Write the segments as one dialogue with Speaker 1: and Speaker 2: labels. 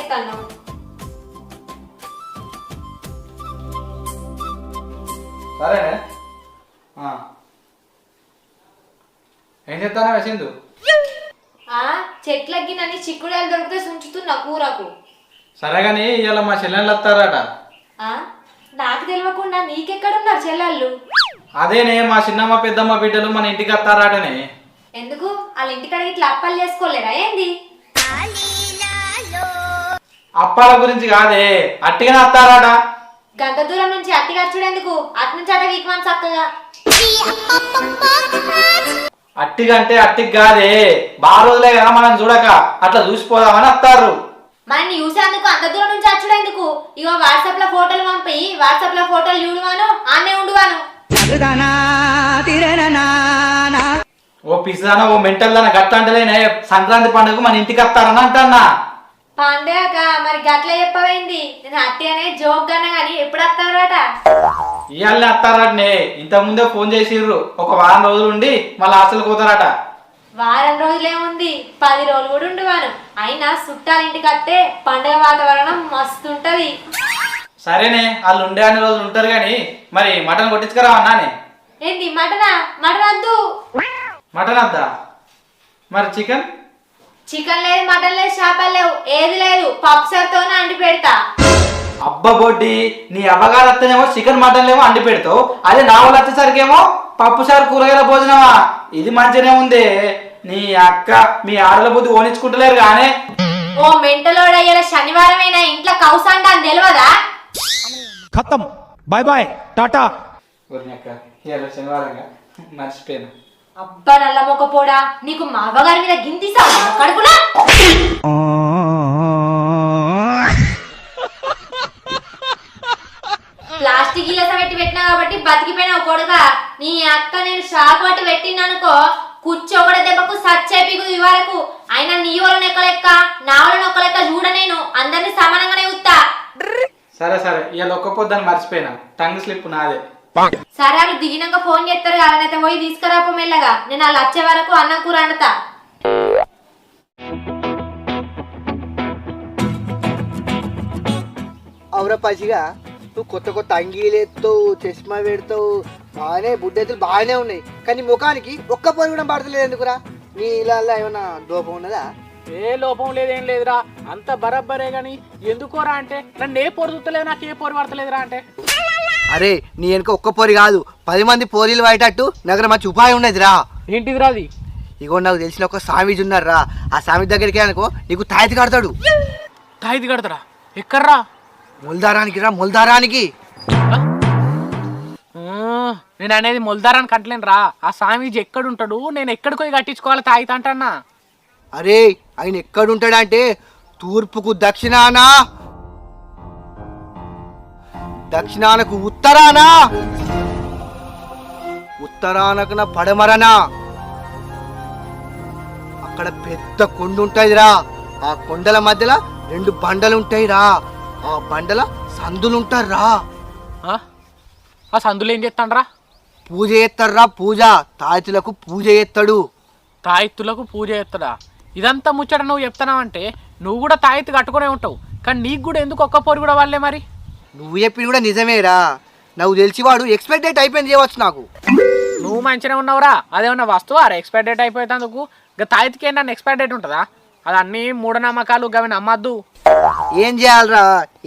Speaker 1: చేస్తాను.
Speaker 2: సరే ఏం చెప్తానా వేసిందు?
Speaker 1: చెట్లకి నన్ను చిక్కుడాలు దొరికితే ఉంచుతున్నా కూరకు.
Speaker 2: సరే కానీ ఇవాళ మా చెల్లెళ్ళు వస్తారట.
Speaker 1: నాకు తెలియకుండా నీకెక్కడున్నారు చెల్లెళ్ళు?
Speaker 2: అదేనే మా చిన్నమ్మ పెద్దమ్మ బిడ్డలు మన ఇంటికి వస్తారటనే.
Speaker 1: ఎందుకు వాళ్ళ ఇంటికాడ ఇట్లా అప్పాలు చేసుకోలేరా ఏంది?
Speaker 2: అప్పాల గురించి కాదే, అట్టిగానే వస్తారట.
Speaker 1: గంట దూరం నుంచి అట్టి ఖర్చుడెందుకు? అటు నుంచి అట వీక్మాన్ చక్కగా.
Speaker 2: అట్టిగా అంటే అట్టికి కాదే, బాగా రోజులే కదా మనం చూడక, అట్లా చూసిపోదామని వస్తారు.
Speaker 1: మనని చూసేందుకు అంత దూరం నుంచి వచ్చుడెందుకు? ఇగో వాట్సాప్ లో ఫోటోలు పంపి వాట్సాప్ లో ఫోటోలు చూడవాను, ఆనే ఉండువాను.
Speaker 2: ఓ పిసిదానా, ఓ మెంటల్ దానా, గట్ల అంటలేనే. సంక్రాంతి పండుగ మన ఇంటికి వస్తారని అంటన్నా.
Speaker 1: పండుగ మరి గట్ల చెప్పవేంది? నేను అట్టి అనే జోక్ గానే గాని ఎప్పుడు వస్తారట?
Speaker 2: ఇవాళనే వస్తారటనే. ఇంతకు ముందే ఫోన్ చేసిర్రు, ఒక వారం రోజులు ఉండి మళ్ళీ హాస్టల్కి పోతారట.
Speaker 1: వారం రోజులేముంది, 10 రోజులు కూడా ఉండువాను. అయినా చుట్టాల ఇంటికి వస్తే పండుగ వాతావరణం మస్తు ఉంటది.
Speaker 2: సరేనే, వాళ్ళు ఉండే అన్ని రోజులు ఉంటారు కానీ మరి మటన్ కొట్టించుకురా అన్నానే.
Speaker 1: ఏంటి మటనా? మటన్ వద్దు.
Speaker 2: మటన్ వద్దా? మరి చికెన్?
Speaker 1: చికెన్ లేదు, మటన్ లేదు, చేపలు లేవు, ఏది లేదు. పప్పుసారితోనే అండి పెడతా.
Speaker 2: అబ్బా బొడ్డి, నీ అవ్వగారు వస్తేనేమో చికెన్ మటన్ లేమో అండి పెడతావు, అదే నా వాళ్ళు వచ్చేసరికేమో పప్పు సారు కూరగాయల భోజనమా? ఇది మంచిగానే ఉంది. నీ అక్క మీ ఆడల బుద్ధి ఓనించుకుంటలేరు కానీ.
Speaker 1: ఓ మెంటలోడ, ఇలా శనివారమైనా ఇంట్లో కౌసంట అని తెలియదా?
Speaker 3: ఖతం, బాయ్ బాయ్, టాటా.
Speaker 2: శనివారంగా మర్చిపోయాను.
Speaker 1: అబ్బా నల్ల మొక్కపోడా, నీకు మా అవ్వగారి మీద గింతిసా కడుపునా? ప్లాస్టిక్ గిలాస పెట్టినా కాబట్టి బతికిపోయినా కొడుక. నీ అక్క నేను షాక్ పట్టి పెట్టిననుకో, కూర్చోబడే దెబ్బకు సచ్చేపిగు ఇవరకు. అయినా నీ వాళ్ళని ఎక్కలెక్క నా వాళ్ళని ఒక్కలెక్క చూడ, నేను అందరినీ సమానంగానే ఉత్తా.
Speaker 2: సరే సరే, ఇవాళ ఒక్క పొద్దుని మర్చిపోయినా, టంగ్ స్లిప్ నాదే.
Speaker 1: సరే వాళ్ళు దిగినాక ఫోన్ చేస్తారు కదా, అయితే పోయి తీసుకురాపో మెల్లగా. నేను వాళ్ళు వచ్చే వరకు అన్నం కూర వండుతా.
Speaker 4: అవురా పసిగా, నువ్వు కొత్త కొత్త అంగీలు ఎత్తావు, చష్మా పెడతావు, బాగానే బుడ్డెత్తులు బాగానే ఉన్నాయి. కానీ ముఖానికి ఒక్క పొరి కూడా పడతలేదు ఎందుకురా? నీ ఇలా ఏమన్నా లోపం ఉన్నదా?
Speaker 5: ఏ లోపం లేదేం లేదురా, అంత బరబ్బరే గాని. ఎందుకోరా అంటే నన్ను ఏ పొరి చూస్తలేదు, నాకు ఏ పొరి పడతలేదురా అంటే.
Speaker 4: అరే నీ వెనుక ఒక్క పొరి కాదు, 10 మంది పోరీలు పడేటట్టు నగర మంచి ఉపాయం ఉన్నదిరా.
Speaker 5: ఏంటిదిరా అది?
Speaker 4: ఇగో నాకు తెలిసిన ఒక స్వామీజీ ఉన్నారా, ఆ స్వామి దగ్గరికి అనుకో నీకు తాయితీ కడతాడు.
Speaker 5: తాయితీ కడతారా? ఎక్కడ్రా?
Speaker 4: మొల్దారానికి రా, మొల్దారానికి.
Speaker 5: నేను అనేది మొల్దారానికి అంటలేను రా. ఆ స్వామీజీ ఎక్కడుంటాడు, నేను ఎక్కడికి పోయి కట్టించుకోవాలి తాయితీ అంటన్నా?
Speaker 4: అరే ఆయన ఎక్కడుంటాడంటే తూర్పుకు దక్షిణానా, దక్షిణానకు ఉత్తరానా, ఉత్తరానకున పడమరనా. అక్కడ పెద్ద కొండ ఉంటదిరా, ఆ కొండల మధ్యలో 2 బండలు ఉంటాయిరా, ఆ బండల సందులుంటారా.
Speaker 5: ఆ సందులు ఏం చేస్తాండ్రా?
Speaker 4: పూజ చేస్తారా, పూజ. తాయితులకు పూజ చేస్తాడు.
Speaker 5: తాయిత్తులకు పూజ చేస్తాడా? ఇదంతా ముచ్చట నువ్వు చెప్తున్నావంటే నువ్వు కూడా తాయిత్తు కట్టుకునే ఉంటావు, కానీ నీకు కూడా ఎందుకు ఒక్క పొరి కూడా వాళ్ళే? మరి
Speaker 4: నువ్వు చెప్పింది కూడా నిజమేరా. నాకు తెలిసి వాడు ఎక్స్పైర్ డేట్ అయిపోయింది చేయవచ్చు. నాకు
Speaker 5: నువ్వు మంచిగా ఉన్నావురా. అదేమన్నా వస్తువు అరే ఎక్స్పైర్ డేట్ అయిపోయేందుకు? ఇక తాయిత్కి ఏంటన్నా ఎక్స్పైర్ డేట్ ఉంటుందా? అది అన్నీ మూఢనమ్మకాలు, అవి నమ్మద్దు.
Speaker 4: ఏం చేయాలరా,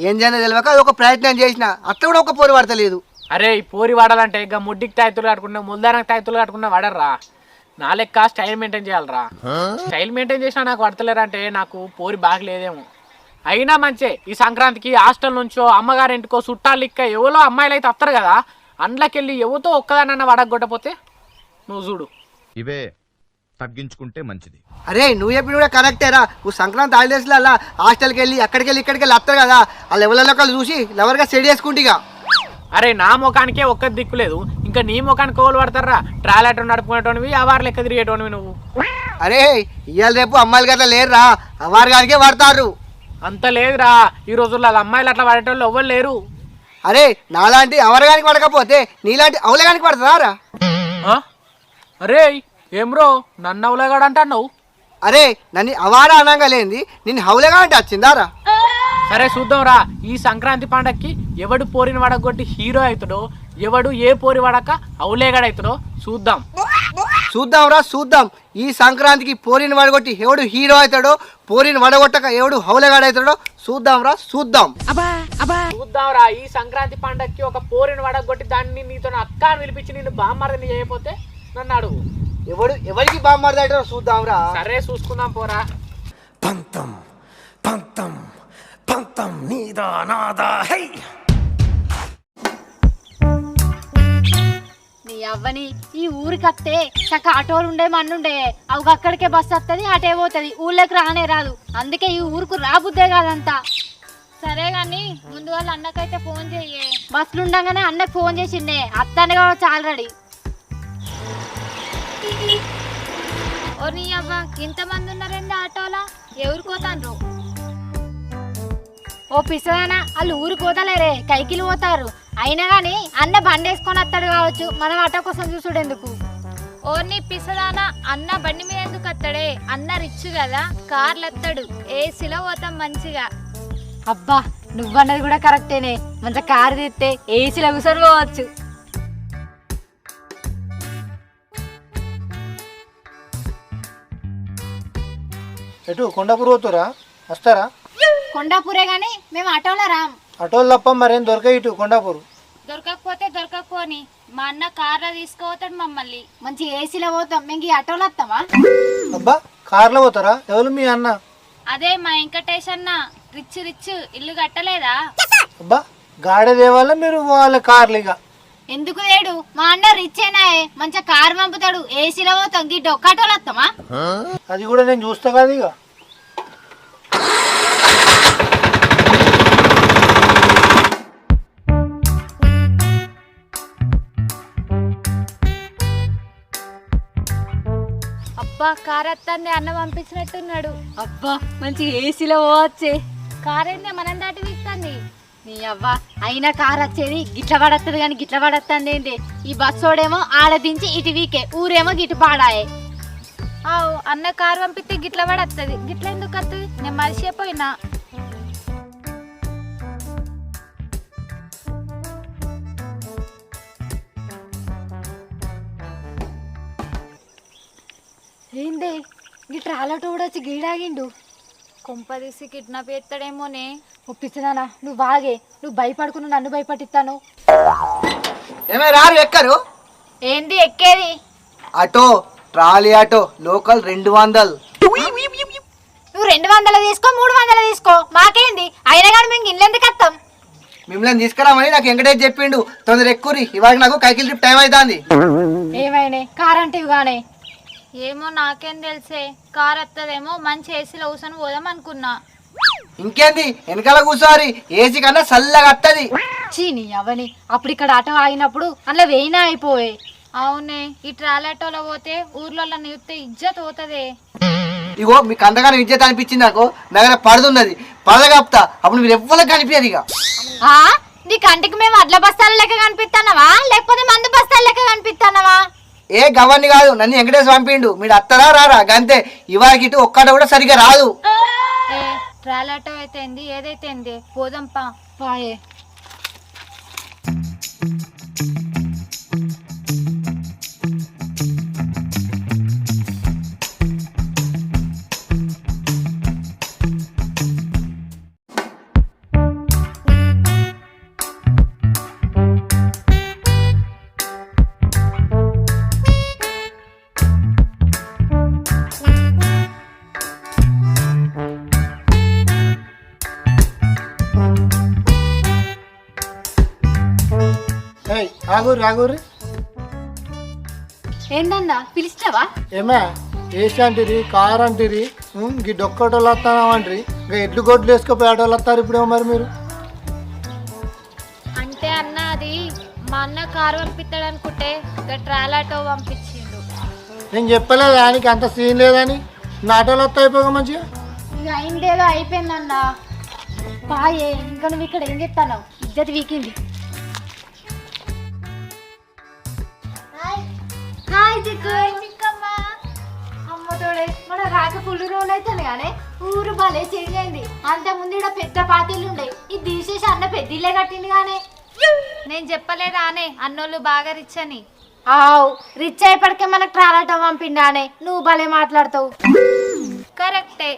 Speaker 4: ఏం చేయాలో తెలియక అది ఒక ప్రయత్నం చేసిన, అట్లా కూడా ఒక పొరి పడతలేదు.
Speaker 5: అరే ఈ పోరి వాడాలంటే ఇక ముడ్డికి తాయితులు కట్టుకున్నా, ముల్దారానికి తాయితులు కట్టుకున్నా వాడర్రా. నా లెక్క స్టైల్ మెయింటైన్ చేయాలరా. స్టైల్ మెయింటైన్ చేసినా నాకు పడతలేరంటే నాకు పోరి బాగలేదేమో. అయినా మంచి ఈ సంక్రాంతికి హాస్టల్ నుంచో అమ్మగారింటికో చుట్టాలు ఇక్క ఎవరో అమ్మాయిలు అయితే వస్తారు కదా, అందులోకెళ్ళి ఎవరితో ఒక్కదానన్నా వడగొట్టపోతే నువ్వు చూడు.
Speaker 6: ఇవే తగ్గించుకుంటే మంచిది.
Speaker 4: అరే నువ్వు చెప్పిన కూడా కరెక్టేరా. నువ్వు సంక్రాంతి హాలిడేస్లో అలా హాస్టల్కి వెళ్ళి అక్కడికి వెళ్ళి ఇక్కడికి వెళ్ళి వస్తారు కదా, ఆ లెవెల్లో చూసి లెవెల్గా సెట్ చేసుకుంటా.
Speaker 5: అరే నా ముఖానికే ఒక్క దిక్కు లేదు, ఇంకా నీ ముఖానికి కోలు పడతారా? ట్రాలెటర్ నడుపుకునేటోనివి, అవారు లెక్క తిరిగేటోనివి నువ్వు.
Speaker 4: అరే ఇవాళ రేపు అమ్మాయిలు గట్లా లేరురా, అవారు గారికే పడతారు.
Speaker 5: అంత లేదురా, ఈ రోజుల్లో అమ్మాయిలు అట్లా పడేటోళ్ళు ఎవ్వరు లేరు.
Speaker 4: అరే నాలాంటి అవరగానికి పడకపోతే నీలాంటి అవలగానికి పడతారా?
Speaker 5: అరే ఏం బ్రో నన్ను అవలేగాడు అంటున్నావు?
Speaker 4: అరే నన్ను అవారా అనంగా లేనిది నిన్ను హౌలేగా అంటే వచ్చిందారా?
Speaker 5: సరే చూద్దాం రా, ఈ సంక్రాంతి పండక్కి ఎవడు పోరిని వడగొట్టి హీరో అవుతాడో, ఎవడు ఏ పోరి వడక అవులేగాడు అవుతాడో చూద్దాం.
Speaker 4: చూద్దాంరా చూద్దాం. ఈ సంక్రాంతికి పోరిని వడగొట్టి ఎవడు హీరో అవుతాడో, పోరిని వడగొట్టక ఎవడు హౌలగాడు అవుతాడో చూద్దాంరా చూద్దాం.
Speaker 5: చూద్దాం రా, ఈ సంక్రాంతి పండక్కి ఒక పోరిని వడగొట్టి దాన్ని నీతో అక్క అని పిలిపించి నిన్ను బామ్మర్దని చేయకపోతే నన్ను అడుగు.
Speaker 4: ఎవరికి బామ్మర్దాడో చూద్దాంరా.
Speaker 5: సరే చూసుకుందాం పోరా.
Speaker 7: పంతం పంతం పంతం నీదా నాదా హై.
Speaker 8: నీ అవ్వని ఈ ఊరికత్తే చక్క ఆటోలు ఉండే మన్నుండే అవి అక్కడికే బస్సు వస్తుంది అటే పోతుంది, ఊళ్ళకి రానే రాదు. అందుకే ఈ ఊరుకు రాబుద్దే కాదంతా. సరే గాని ముందు వాళ్ళు అన్నకైతే ఫోన్ చెయ్యి. బస్సులు ఉండగానే అన్నకు ఫోన్ చేసిండే, అత్తనే కావచ్చు ఆల్రెడీ. ఓ నీ అవ్వ ఇంతమంది ఉన్నారండి ఆటోలా, ఎవరు పోతాండ్రు? ఓ పిసదానా, వాళ్ళు ఊరికి పోతలేరే, కైకిలు పోతారు. అయినా గాని అన్న బండి వేసుకొని వస్తాడు కావచ్చు, మనం ఆటో కోసం చూసుడెందుకు? ఓర్ని పిసదానా, అన్న బండి మీద ఎందుకు వస్తాడే? అన్న రిచ్ కదా, కార్లు వస్తాడు, ఏసీలో పోతాం మంచిగా. అబ్బా నువ్వన్నది కూడా కరెక్టేనే, మంచిగా కారు తీస్తే ఏసీలో కూర్చొని పోవచ్చు.
Speaker 9: ఎటు కొండాపూర్ పోతురా, వస్తారా?
Speaker 8: కొండాపూరే గాని మేము ఆటోలో రాం.
Speaker 9: ఆటోలు తప్ప మరేం దొరకాయి ఇటు కొండాపూర్.
Speaker 8: దొరకకపోతే దొరకకపోని మా అన్న కార్లో తీసుకుపోతాడు మమ్మల్ని, మంచి ఏసీలో పోతాం. మేము ఈ ఆటోలో వస్తామా?
Speaker 9: అబ్బా కార్లో పోతారా? ఎవరు మీ అన్న?
Speaker 8: అదే మా వెంకటేష్ అన్న, రిచ్ రిచ్, ఇల్లు కట్టలేదా?
Speaker 9: అబ్బా గాడి దేవాల మీరు వాళ్ళ కార్లు. ఇక
Speaker 8: ఎందుకు లేడు, మా అన్న రిచ్ అయినాయే, మంచిగా కారు పంపుతాడు, ఏసీలో పోతాం. గిట్ట ఒక్కటోలో వస్తామా?
Speaker 9: అది కూడా నేను చూస్తా కదా. ఇక
Speaker 8: అబ్బా కార్ వస్తుంది, అన్న పంపించినట్టున్నాడు. అబ్బా మంచి ఏసీలో పోవచ్చే. కార్ ఏంది మనం దాటి వీక్తుంది. నీ అవ్వ అయినా కార్ వచ్చేది గిట్ల పడత్తది కానీ గిట్ల పడత్తంది ఏంటి? ఈ బస్సోడేమో ఆడ దించి ఇటు వీకే, ఊరేమో గిట్టు పాడాయే. అన్న కారు పంపిస్తే గిట్ల పడత్తది, గిట్ల ఎందుకు వస్తుంది? నేను మర్చిపోయినా. ఏంది గిట్ల ఆలటో కూడా వచ్చి గీడాగిండు? కొంపదీసి కిడ్నాప్ చేస్తాడేమోనే. ఒప్పిస్తున్నానా, నువ్వు బాగే, నువ్వు భయపడుకుని నన్ను భయపట్టిస్తాను.
Speaker 4: ఏమే రారు ఎక్కరు?
Speaker 8: ఏంది ఎక్కేది?
Speaker 4: Auto, trolley auto, local 200.
Speaker 8: నువ్వు 200 తీసుకో, 300 తీసుకో, మాకేంది? అయినా కానీ మేము ఇల్లు ఎందుకు వస్తాం?
Speaker 4: మిమ్మల్ని తీసుకురామని నాకు వెంకటేష్ చెప్పిండు. తొందర ఎక్కురి, ఇవాళ నాకు కైకిల్ ట్రిప్ టైం అవుతుంది.
Speaker 8: ఏమైనా కార్ అంటే ఇవ్వగానే ఏమో నాకేం తెలిసే, కార్ వస్తుందేమో, మంచి ఏసీలో కూర్చొని పోదాం అనుకున్నా.
Speaker 4: ఇంకేంది వెనకాల కూర్చోరి, ఏసీ కన్నా చల్లగా వస్తుంది.
Speaker 8: చీని అవని అప్పుడు ఇక్కడ ఆటో ఆగినప్పుడు అందులో వేయినా అయిపోయే. అవునే, ఈ ట్రాలీ ఆటోలో పోతే ఊర్లో చూస్తే ఇజ్జత్ పోతుంది.
Speaker 4: ఇగో మీకు అంతగానే విద్యత అనిపించింది నాకు, దగ్గర పడుతున్నది, పడగప్తా, అప్పుడు మీరు ఎవ్వరికి కనిపించదు. ఇక
Speaker 8: నీ కంటికి మేము అడ్ల బస్తాల లెక్క కనిపిస్తున్నావా లేకపోతే మందు బస్తాల లెక్క కనిపిస్తున్నావా?
Speaker 4: ఏ గవర్ని కాదు, నన్ను వెంకటేష్ పంపిండు. మీరు అత్తరా రారా గంతే, ఇవాళకి ఇటు ఒక్కట కూడా సరిగా రాదు.
Speaker 8: ట్రాలీ ఆటో అయితే ఏదైతే పోదాం పాయే.
Speaker 9: ఆగురి ఆగురి.
Speaker 8: ఏందన్నా పిలిచావా?
Speaker 9: ఏమే ఏసీ అంటిరి, కార్ అంటిరి, ఈ డొక్కటోళ్ళు వస్తానంటారు, ఇంకా ఎడ్లు గొడ్లు వేసుకుపోయి ఆటోళ్ళు వస్తారు. ఇప్పుడేమో మరి మీరు
Speaker 8: అంటే అన్న అది మా అన్న కారు పంపిస్తాడు అనుకుంటే ఇక ట్రాలీ ఆటో పంపించిండు.
Speaker 9: నేను చెప్పలేదు దానికి అంత సీన్ లేదని, నా ఆటోలు వస్తా అయిపోగా మంచిగా.
Speaker 8: ఇక అయిందేదో అయిపోయిందన్నా పాయే. ఇంకా నువ్వు ఇక్కడ ఏం చెప్తాను? ఇజ్జత్ వీకింది. హాయ్ చిక్కు. అమ్మ తోడే మన రాక ఫుల్ రోజులు అవుతుంది కానీ ఊరు భలే చేంజ్ అయింది. అంత ముందు ఇక్కడ పెద్ద పార్టీలు ఉండే, ఇది తీసేసి అన్న పెద్దిల్లే కట్టింది గానే. నేను చెప్పలేదా అనే అన్నోళ్ళు బాగా రిచ్ అని. ఆవు రిచ్ అయ్యేపటికే మనకు ట్రాలటం పంపిండానే. నువ్వు భలే మాట్లాడతావు. కరెక్టే,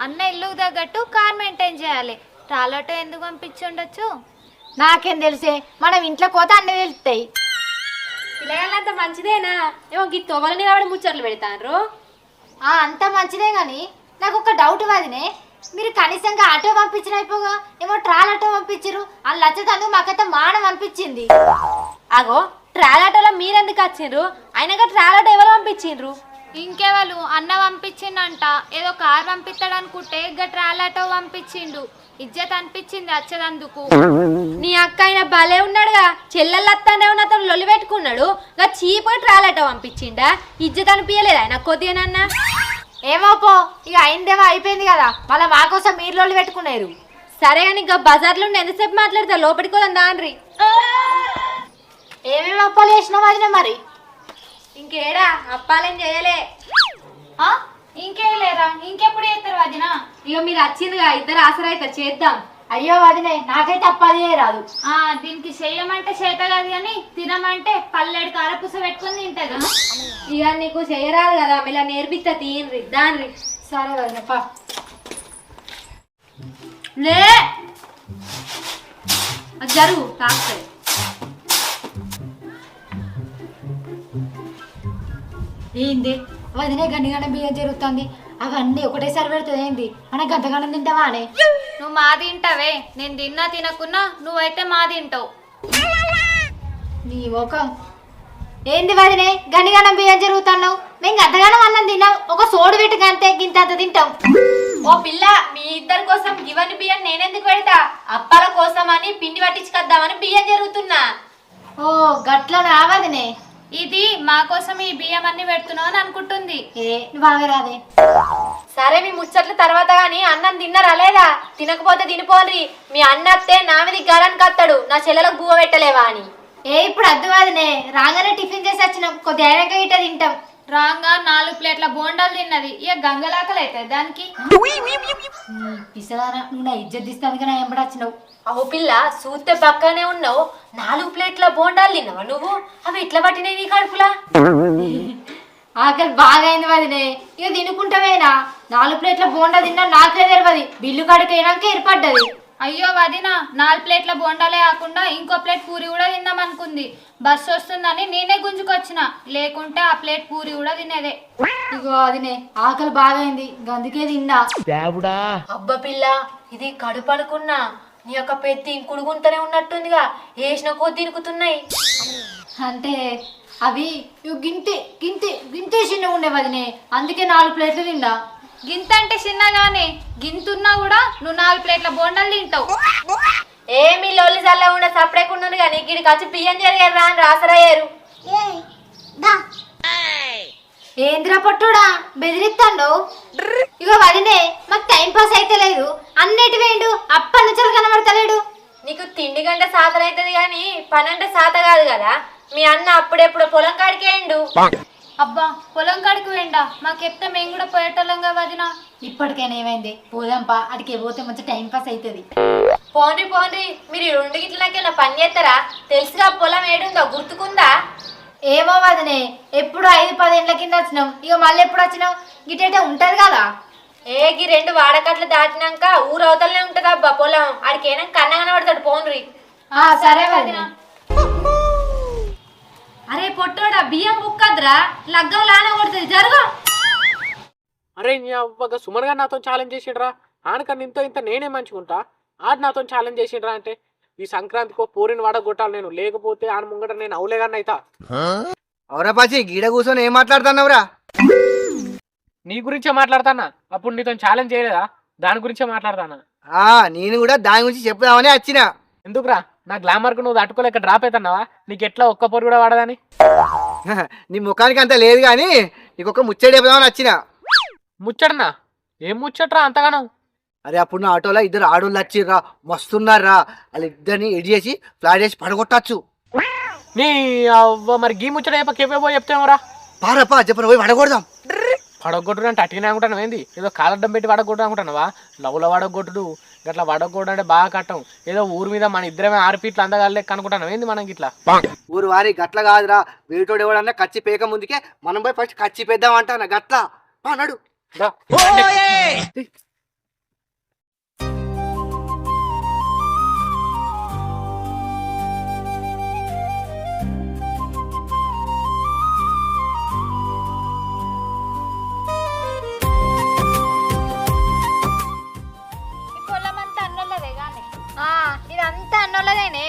Speaker 8: అన్న ఇల్లు తగ్గట్టు కార్ మెయింటైన్ చేయాలి. ట్రాలటో ఎందుకు పంపించుండొచ్చు? నాకేం తెలిసే, మనం ఇంట్లో కోత అన్నీ తెలుస్తాయి.
Speaker 1: పిల్లగాళ్ళంత మంచిదేనా? ఏమో గీ తొవలని కాబట్టి ముచ్చట్లు పెడతారు.
Speaker 8: అంత మంచిదే గాని నాకు ఒక డౌట్ వదినే, మీరు కనీసంగా ఆటో పంపించిన అయిపోగా ఏమో ట్రాల్ ఆటో పంపించారు. వాళ్ళు వచ్చేటందుకు మాకైతే మానం అనిపించింది.
Speaker 1: అగో ట్రాల్ ఆటోలో మీరెందుకు వచ్చిండ్రు? అయినాక ట్రాల్ ఆటో ఎవరు పంపించిండ్రు?
Speaker 8: ఇంకెవరు అన్న పంపించిండంట. ఏదో కార్ పంపిస్తాడు అనుకుంటే ఇక ట్రాల్ ఆటో పంపించిండు. ఇజ్జత్ అనిపించింది వచ్చేదందుకు.
Speaker 1: నీ అక్క ఆయన భలే ఉన్నాడుగా, చెల్లెళ్ళు అత్తానే ఉన్న అతను లొల్లి పెట్టుకున్నాడు. ఇక చీప్గా ట్రాల్ ఆటో పంపించిండా? ఇజ్జత్ అనిపించలేదా ఆయన కొద్దిగానన్నా?
Speaker 8: ఏమో పో, ఇక అయిందేమో అయిపోయింది కదా, మళ్ళీ మా కోసం మీరు లొల్లి పెట్టుకున్నారు.
Speaker 1: సరే అని ఇక బజార్లో ఎంతసేపు మాట్లాడతా, లోపలికి పోదాం దాన్రి.
Speaker 8: ఏమేమి అప్పాలు చేసినావు వదిన మరి?
Speaker 1: ఇంకేడా అప్పాలేం చేయలే.
Speaker 8: ఇంకేం లేదా? ఇంకెప్పుడు చేస్తారు వదిన?
Speaker 1: ఇక మీరు వచ్చిందిగా, ఇద్దరు ఆసరైతే చేద్దాం.
Speaker 8: అయ్యో వదినే, నాకైతే అప్పాది రాదు. దీనికి చెయ్యమంటే చేత కాదు కానీ తినమంటే పల్లెడు కారపూస పెట్టుకుని తింటది.
Speaker 1: ఇక నీకు చేయరాదు కదా, ఇలా నేర్పిస్తా తీయండి దాన్రి.
Speaker 8: సరే వదిన పా.
Speaker 1: లే జరుగు తాకుతాయి.
Speaker 8: ఏంది వదినే గండిగండం బియ్యం జరుగుతుంది, అవన్నీ ఒకటేసారి పెడుతుంది. ఏంది మన గంటగండం తింటావా అనే? నువ్వు మా తింటావే, నేను తిన్నా తినకున్నా నువ్వైతే మా తింటావు. నీ ఒక ఏంది వదినే గండిగండం బియ్యం జరుగుతున్నావు? మేము గంటగండం అన్నం తిన్నాం, ఒక సోడు పెట్టి గంతే గింత తింటాం.
Speaker 1: ఓ పిల్ల, మీ ఇద్దరి కోసం ఇవన్నీ బియ్యం నేనెందుకు పెడతా? అప్పాల కోసం అని పిండి పట్టించుకొద్దామని బియ్యం జరుగుతున్నా.
Speaker 8: ఓ గట్ల రావదినే, ఇది మా కోసం ఈ బియ్యం అన్ని పెడుతున్నావు అని అనుకుంటుంది. నువ్వు ఆగరాదే.
Speaker 1: సరే మీ ముచ్చట్ల తర్వాత గాని అన్నం తిన్నారా లేదా? తినకపోతే తినిపోండి. మీ అన్న అత్తే నా మీద గారానికి వస్తాడు, నా చెల్లెలకు బువ్వ పెట్టలేవా అని.
Speaker 8: ఇప్పుడు అద్దు వదినే, రాగానే టిఫిన్ చేసి వచ్చినాం, కొద్ది అయినాక ఇట తింటాం. రాగా 4 ప్లేట్ల బోండాలు తిన్నది, ఇక గంగలాకలు అవుతుంది దానికి. పిసదానా, నువ్వు నా ఇజ్జత్ తీస్తాను కానీ ఎంబడి వచ్చినావు.
Speaker 1: అవు పిల్ల, చూస్తే పక్కనే ఉన్నావు, 4 ప్లేట్ల బోండాలు తిన్నావా నువ్వు? అవి ఇట్లా పట్టినాయి నీ కడుపులా?
Speaker 8: ఆకలి బాగా అయింది వదినే, ఇక తినుకుంటావేనా? 4 ప్లేట్ల బోండా తిన్నా నాకే తెలియదు, బిల్లు కాడికి అయినాక ఏర్పడ్డది. అయ్యో వదినా, 4 ప్లేట్ల బోండాలే కాకుండా ఇంకో ప్లేట్ పూరి కూడా తిందాం అనుకుంది. బస్సు వస్తుందని నేనే గుంజుకొచ్చిన, లేకుంటే ఆ ప్లేట్ పూరి కూడా తినేదే. ఇగో వదినే, ఆకలి బాగా అయింది, అందుకే తిన్నా.
Speaker 1: అబ్బా పిల్ల, ఇది కడుపు అనుకున్నా, నీ యొక్క పెద్ద ఇంకుడుగుంటనే ఉన్నట్టుందిగా, వేసిన కొద్ది తినుకుతున్నాయి.
Speaker 8: అంటే అవి గింతే గింతే గింతే చిన్నగా ఉండే వదినే, అందుకే 4 ప్లేట్లు తిన్నా. గింత అంటే చిన్నగానే, గింతున్నా కూడా నువ్వు 4 ప్లేట్ల బోండాలు తింటావు.
Speaker 1: ఏమి లొల్లి చల్ల ఉండ సపరేకుండా కానీ ఇక్కడికి వచ్చి బియ్యం జరిగారు రా అని రాసరయ్యారు.
Speaker 8: ఏంద్రా పట్టుడా బెదిరిస్తాడు? ఇగో వదినే, మాకు టైం పాస్ అయితే లేదు, అన్నిటి వేయండు అప్పటి నుంచి కనబడతలేడు.
Speaker 1: నీకు తిండి గంట సాధన అవుతుంది కానీ పని అంటే సాత కాదు కదా. మీ అన్న అప్పుడెప్పుడు పొలం కాడికి వేయండు.
Speaker 8: అబ్బా పొలం కాడికి వేయండా? మాకు చెప్తే మేము కూడా పోయేటోళ్ళంగా వదినా. ఇప్పటికైనా ఏమైంది, పోదాంపా, అడికి పోతే మంచి టైం పాస్ అవుతుంది.
Speaker 1: పోండి పోండి, మీరు 2 గిట్లకెళ్ళి పని చేస్తారా? తెలుసుగా పొలం ఏడుందో గుర్తుకుందా?
Speaker 8: ఏమో వదినే, ఎప్పుడు 5-10 ఏళ్ళ కింద వచ్చినాం, ఇక మళ్ళీ ఎప్పుడు వచ్చినాం? గిటైతే ఉంటది కదా.
Speaker 1: ఏగి 2 వాడకట్లు దాటినాక ఊరు అవతలనే ఉంటది అబ్బా పొలం, ఆడికేనా కన్నగానే పడతాడు. పోండ్రి.
Speaker 8: సరే వదినా.
Speaker 1: అరే పొట్టోడా, బియ్యం బుక్కద్రా, లగ్గం లానే కొడుతుంది, జరుగు.
Speaker 5: అరే నీ అవ్వగా సుమన్ గారు నాతో ఛాలెంజ్ చేసిండ్రా, ఆనకన్నా ఇంత నేనే మంచుకుంటా, ఆడు నాతో ఛాలెంజ్ చేసిండ్రా అంటే ఈ సంక్రాంతికో పోరిని వాడగొట్టాలి నేను, లేకపోతే ఆన ముంగట నేను అవులేగాన్ని అయితా.
Speaker 4: అవురా పాచి, గీడ కూర్చొని ఏం మాట్లాడుతున్నావురా?
Speaker 5: నీ గురించే మాట్లాడతానా, అప్పుడు నీతో ఛాలెంజ్ చేయలేదా? దాని గురించే మాట్లాడతానా.
Speaker 4: నేను కూడా దాని గురించి చెప్దామని వచ్చిన.
Speaker 5: ఎందుకురా, నా గ్లామర్కు నువ్వు తట్టుకోలేక డ్రాప్ అవుతున్నావా? నీకు ఎట్లా ఒక్క పొరు కూడా వాడదని?
Speaker 4: నీ ముఖానికి అంత లేదు కానీ నీకు ఒక ముచ్చట చెప్దామని వచ్చిన.
Speaker 5: ముచ్చటనా? ఏం ముచ్చట్రా అంతగానో?
Speaker 4: అరే అప్పుడు నా ఆటోలో 2 ఆడోళ్ళు వచ్చిర్రా, మస్తున్నారా, వాళ్ళిద్దరిని ఎడి చేసి ఫ్లాట్ చేసి పడగొట్టచ్చు.
Speaker 5: నీ అవ్వ మరి గీ ముచ్చట చెప్పకేవో చెప్తామరా?
Speaker 4: పారపా చెప్పను, పోయి పడగొడదాం.
Speaker 5: పడగొట్టుడు అంటే అట్టినే అనుకుంటాను ఏంది? ఏదో కాలడ్డం పెట్టి వడగొట్టు అనుకుంటున్నావా? లవ్లో వడగొట్టుడు గట్లా వడగొట్టు అంటే బాగా కట్టం. ఏదో ఊరి మీద మన ఇద్దరమే 6 ఫీట్లు అందగాలే అనుకుంటాను ఏంది మనం ఇట్లా?
Speaker 4: ఊరు వారి గట్ల కాదురా, వేటోడు ఎవడన్నా కచ్చి పేక ముందుకే మనం పోయి ఫస్ట్ కచ్చి పెద్దాం అంటానా గట్ల నడు.
Speaker 8: ఇదంతా అన్నోళ్ళదేనే.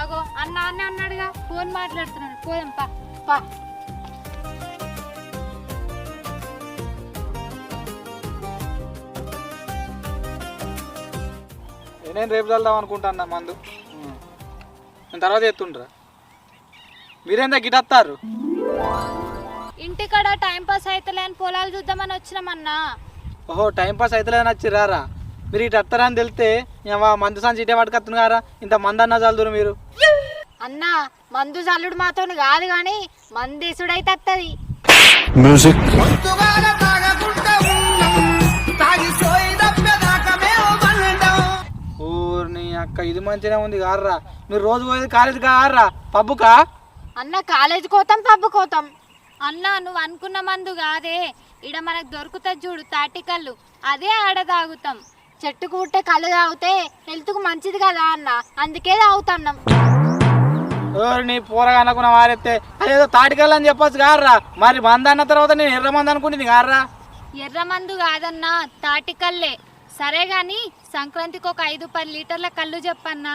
Speaker 8: అగో అన్న అన్న అన్నాడుగా, ఫోన్ మాట్లాడుతున్నాడు. పోదాం పా పా.
Speaker 2: నేను రేపు వెళ్దాం అనుకుంటాను మందు. నేను తర్వాత ఎత్తుండ్రా. మీరేందా గిటత్తారు?
Speaker 8: ఇంటికాడ టైం పాస్ అయితే అని పొలాలు చూద్దామని వచ్చినామన్నా.
Speaker 2: ఓహో, టైం పాస్ అయితే నచ్చిరారా? మీరు ఇటు వస్తారని తెలితే మందు సంచి ఇటే పట్టుకొస్తుంది కారా. ఇంత మందు అన్న చల్దురు మీరు.
Speaker 8: అన్న మందు చల్లుడు మాతో కాదు గాని మందేసుడైతే వస్తుంది.
Speaker 7: మ్యూజిక్
Speaker 2: ఊరిని అక్క ఇది మంచిగా ఉంది కారా. మీరు రోజు పోయేది కాలేజీ కారా పబ్బుకా?
Speaker 8: అన్న కాలేజీ కోతాం పబ్బు కోతాం. అన్న నువ్వు అనుకున్న మందు కాదే, ఇడ మనకు దొరుకుతుంది చూడు తాటి కళ్ళు, అదే ఆడ తాగుతాం. చెట్టు కూట్టే కళ్ళు తాగితే హెల్త్కు మంచిది కదా అన్న, అందుకే తాగుతున్నాం.
Speaker 2: నీ పూరగా అనుకున్న వారెత్తే అదేదో తాటికల్ అని చెప్పొచ్చు కారా. మరి మందు అన్న తర్వాత నేను ఎర్ర మందు అనుకుంటుంది కారా.
Speaker 8: ఎర్ర మందు కాదన్నా, తాటి కళ్ళే. సరే గాని సంక్రాంతికి ఒక 5-10 లీటర్ల కళ్ళు చెప్పన్నా.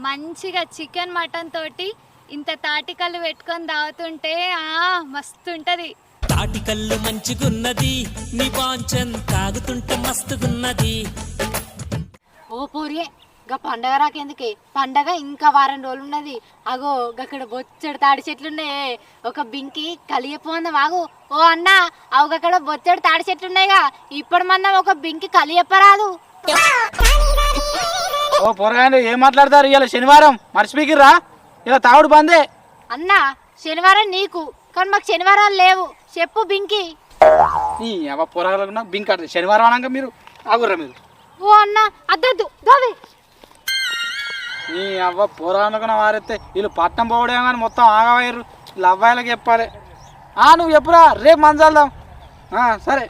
Speaker 8: మంచిగా చికెన్ మటన్ తోటి ఇంత తాటి కళ్ళు పెట్టుకొని తాగుతుంటే మస్తుంటది.
Speaker 10: తాటి కళ్ళు మంచిగున్నది, నీ పాంచన్ తాగుతుంటే మస్తుగున్నది.
Speaker 8: ఓ పూరి గా పండగ రాకెందుకే, పండగ ఇంకా వారం రోజులు ఉన్నది. అగో గక్కడ బొచ్చడు తాడి చెట్లున్నాయే, ఒక బింకి కలియపోందాం. ఆగు ఓ అన్న, అవు అక్కడ బొచ్చడు తాడి చెట్లున్నాయిగా, ఇప్పుడు మందం ఒక బింకి కలియప్పరాదు.
Speaker 2: ఓ పొరగానే ఏం మాట్లాడతారు? ఇలా శనివారం మర్చిపోయిరా, ఇలా తాగుడు బందే.
Speaker 8: అన్న శనివారం నీకు, కానీ మాకు శనివారాలు లేవు. చెప్పు బింకి.
Speaker 2: పొరగా బింక్ ఆడుతుంది శనివారం అనగా మీరు ఆగుర్రా మీరు.
Speaker 8: ఓ అన్న అద్దద్దు దోవి.
Speaker 2: నీ అవ్వ పోరానుకున్న వారైతే వీళ్ళు పట్నం పోవడే కానీ మొత్తం ఆగవయ్యారు. వీళ్ళు అబ్బాయిలకు చెప్పాలి. నువ్వు చెప్పురా, రేపు మంచాల్దాం. సరే.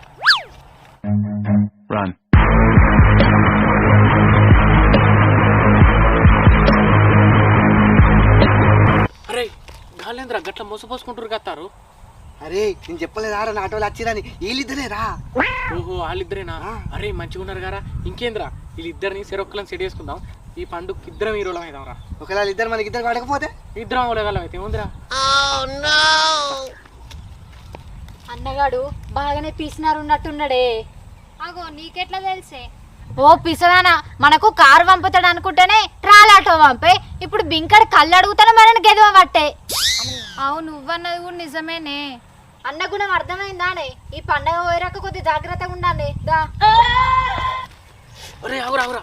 Speaker 5: అరే గాలేంద్ర గట్ల మోసపోసుకుంటారు కత్తారు.
Speaker 4: అరే నేను చెప్పలేదా రా, నాటోళ్ళు వచ్చిరని. వీళ్ళిద్దరే రా.
Speaker 5: ఓహో వాళ్ళిద్దరేనా? అరే మంచిగా ఉన్నారు కదా. ఇంకేంద్రా వీళ్ళిద్దరిని సెరొక్కలను సెట్ చేసుకుందాం. ఈ పండుగ ఇద్దరం హీరోలం అవుదాం రా.
Speaker 4: ఒకవేళ ఇద్దరు మనకి ఇద్దరు పడకపోతే
Speaker 5: ఇద్దరం అవలేగలం అయితే ఏముందిరా.
Speaker 8: అన్నగాడు బాగానే పీసినారు ఉన్నట్టున్నాడే. అగో నీకెట్లా తెలిసే? ఓ పిసదానా, మనకు కారు పంపుతాడు అనుకుంటేనే ట్రాలాటో పంపే. ఇప్పుడు బింకడు కళ్ళు అడుగుతాను మనని గెదవ పట్టే. అవును నువ్వన్నది కూడా నిజమేనే. అన్న కూడా అర్థమైందానే, ఈ పండగ పోయాక కొద్దిగా జాగ్రత్తగా ఉండాలి. దా
Speaker 5: అరే అవురా అవురా,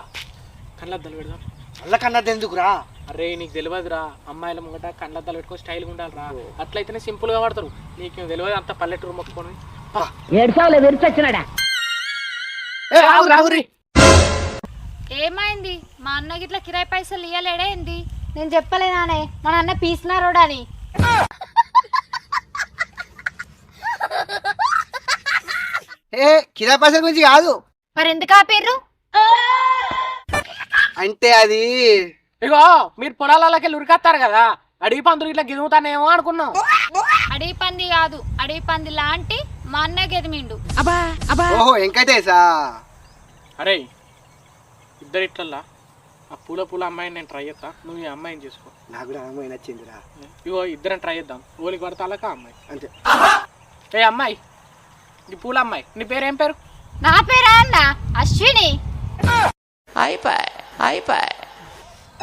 Speaker 5: కళ్ళద్దాలు పెడదాం.
Speaker 4: అల్ల కన్నది ఎందుకురా?
Speaker 5: అరే నీకు తెలియదురా, అమ్మాయిల ముంగట కళ్ళద్దాలు పెట్టుకొని స్టైల్గా ఉండాలిరా. అట్లయితేనే సింపుల్ గా పడతారు. నీకు తెలియదు అంత పల్లెటూరు మొక్కుకొని. ఏమైంది? మా అన్న గిట్లా కిరాయి పైసలు ఇయ్యలేడే ఏంది?
Speaker 8: నేను చెప్పలేదానే మన అన్న పీసినారోడని.
Speaker 4: కిరా పైసల గురించి కాదు.
Speaker 8: మరి ఎందుకు ఆపేర్రు?
Speaker 4: అంటే అది
Speaker 5: ఇగో మీరు పొలాలకి ఉరికొస్తారు కదా, అడవి పందులు ఇట్లా గిదుగుతానేమో అనుకున్నాం.
Speaker 8: అడవి పంది కాదు, అడవి పంది లాంటి మా అన్న గెదిమిండు.
Speaker 4: ఓహో వెంకటేశా.
Speaker 5: అరే ఇద్దరు ఇట్లల్లా ఆ పూల పూల అమ్మాయిని నేను ట్రై చేస్తా, నువ్వు ఈ అమ్మాయిని చేసుకో.
Speaker 4: నాకు కూడా అమ్మాయి నచ్చిందిరా.
Speaker 5: ఇగో ఇద్దరం ట్రై చేద్దాం. ఓలికి పడతాలక అమ్మాయి
Speaker 4: అంతే.
Speaker 5: ఏ అమ్మాయి, నీ పూల అమ్మాయి, నీ పేరేం పేరు?
Speaker 8: నా పేరా అన్న అశ్విని.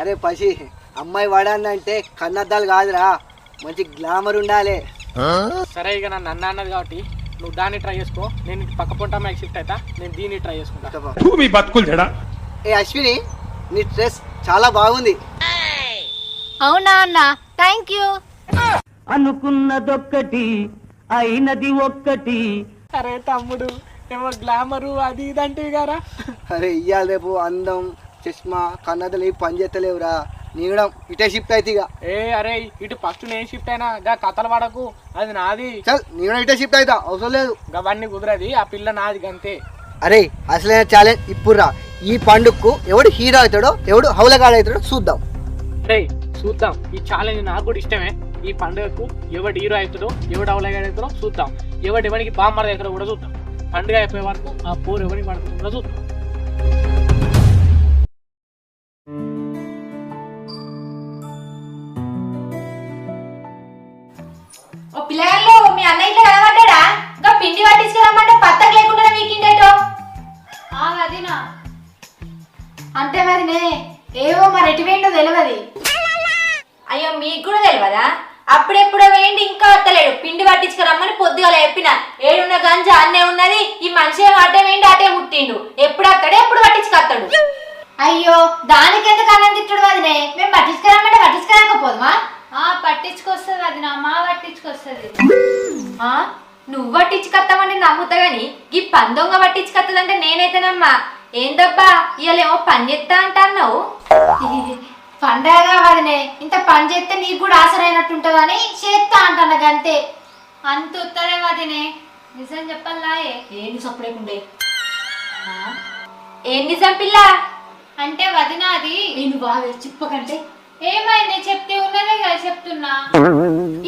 Speaker 4: అరే పసి, అమ్మాయి వాడాలంటే కన్నద్దాలు కాదురా, మంచి గ్లామర్ ఉండాలి.
Speaker 5: సరే ఇక నన్ను అన్న అన్నది కాబట్టి నువ్వు దాన్ని ట్రై చేసుకో. నేను పక్క పొంట అమ్మాయికి షిఫ్ట్ అవుతా, నేను దీన్ని ట్రై చేసుకుంటా.
Speaker 4: ఏ అశ్విని, నీ డ్రెస్ చాలా బాగుంది.
Speaker 8: అవునా అన్న, థ్యాంక్ యూ.
Speaker 11: అనుకున్నదొక్కటి అయినది ఒక్కటి.
Speaker 5: అరే తమ్ముడు ఏమో గ్లామరు అది ఇది అంటే గారా.
Speaker 4: అరే ఇయ్యాలి రేపు అందం చష్మా కన్నదలు పని చేస్తలేవురా. నీ కూడా ఇటే షిఫ్ట్ అయితే ఇక.
Speaker 5: అరే ఇటు ఫస్ట్ నేను షిఫ్ట్ అయినా గా కథలు పడకు, అది నాది.
Speaker 4: చల్ నీ కూడా ఇటే షిఫ్ట్ అవుతా, అవసరం లేదు.
Speaker 5: గవన్నీ కుదరది, ఆ పిల్ల నాది గంతే.
Speaker 4: అరే అసలైన ఛాలెంజ్ ఇప్పుడు రా. ఈ పండుగకు ఎవడు హీరో అవుతాడో ఎవడు హౌలగాడు అవుతాడో చూద్దాం.
Speaker 5: రే చూద్దాం, ఈ ఛాలెంజ్ నాకు కూడా ఇష్టమే. ఈ పండుగకు ఎవడు హీరో అవుతాడో ఎవడు అవలగాడు అవుతాడో చూద్దాం. ఎవరికి బామ్మర్ అవుతాడో కూడా చూద్దాం. పండుగ అయిపోయే వరకు ఆ పోరు ఎవరికి పడుతుందో కూడా చూద్దాం.
Speaker 1: ఓ పిల్లగాళ్ళు మీ అన్నయ్య ఇట్లా కనబడ్డా? ఇంకా పిండి పట్టించుకురమ్మంటే పత్తకు లేకుండా వీకిండేటో.
Speaker 8: వదినా
Speaker 1: అంతే మరినే, ఏవో మరి ఎటు వేయండో తెలియదు. అయ్యో మీకు కూడా తెలియదా? అప్పుడెప్పుడో వేయండి ఇంకా వస్తలేడు. పిండి పట్టించుకురమ్మని పొద్దుగా చెప్పిన. ఏడున్న గంజ అన్నే ఉన్నది. ఈ మనిషి అటే వేయండి అటే ముట్టిండు. ఎప్పుడు వస్తాడు ఎప్పుడు పట్టించుకొస్తాడు. అయ్యో దానికి ఎందుకు ఆనందించడు వదినే? మేము పట్టించుకురమ్మంటే పట్టించుకోలేకపోదుమా?
Speaker 8: పట్టించుకొస్తుంది వదినా, మా పట్టించుకొస్తుంది.
Speaker 1: నువ్వు పట్టించుకొస్తామని నమ్ముతా గాని ఈ పందొంగ పట్టించుకొస్తుందంటే నేనైతేనమ్మా. ఏందబ్బా ఇవాళేమో పని చేస్తా అంటున్నావు? పండగ వదినే, ఇంత పని చేస్తే నీకు కూడా ఆసరైనట్టుంటుందని చేస్తా అంటున్నా గంతే.
Speaker 8: అంత ఉత్తరే వదినే, నిజం చెప్పాలా?
Speaker 1: ఏంటి సప్పుడేకుండే? ఏం నిజం పిల్ల
Speaker 8: అంటే వదినా అది
Speaker 1: నేను బాగా చిప్పకంటే
Speaker 8: ఏమైంది చెప్తే ఉన్నదే కదా చెప్తున్నా.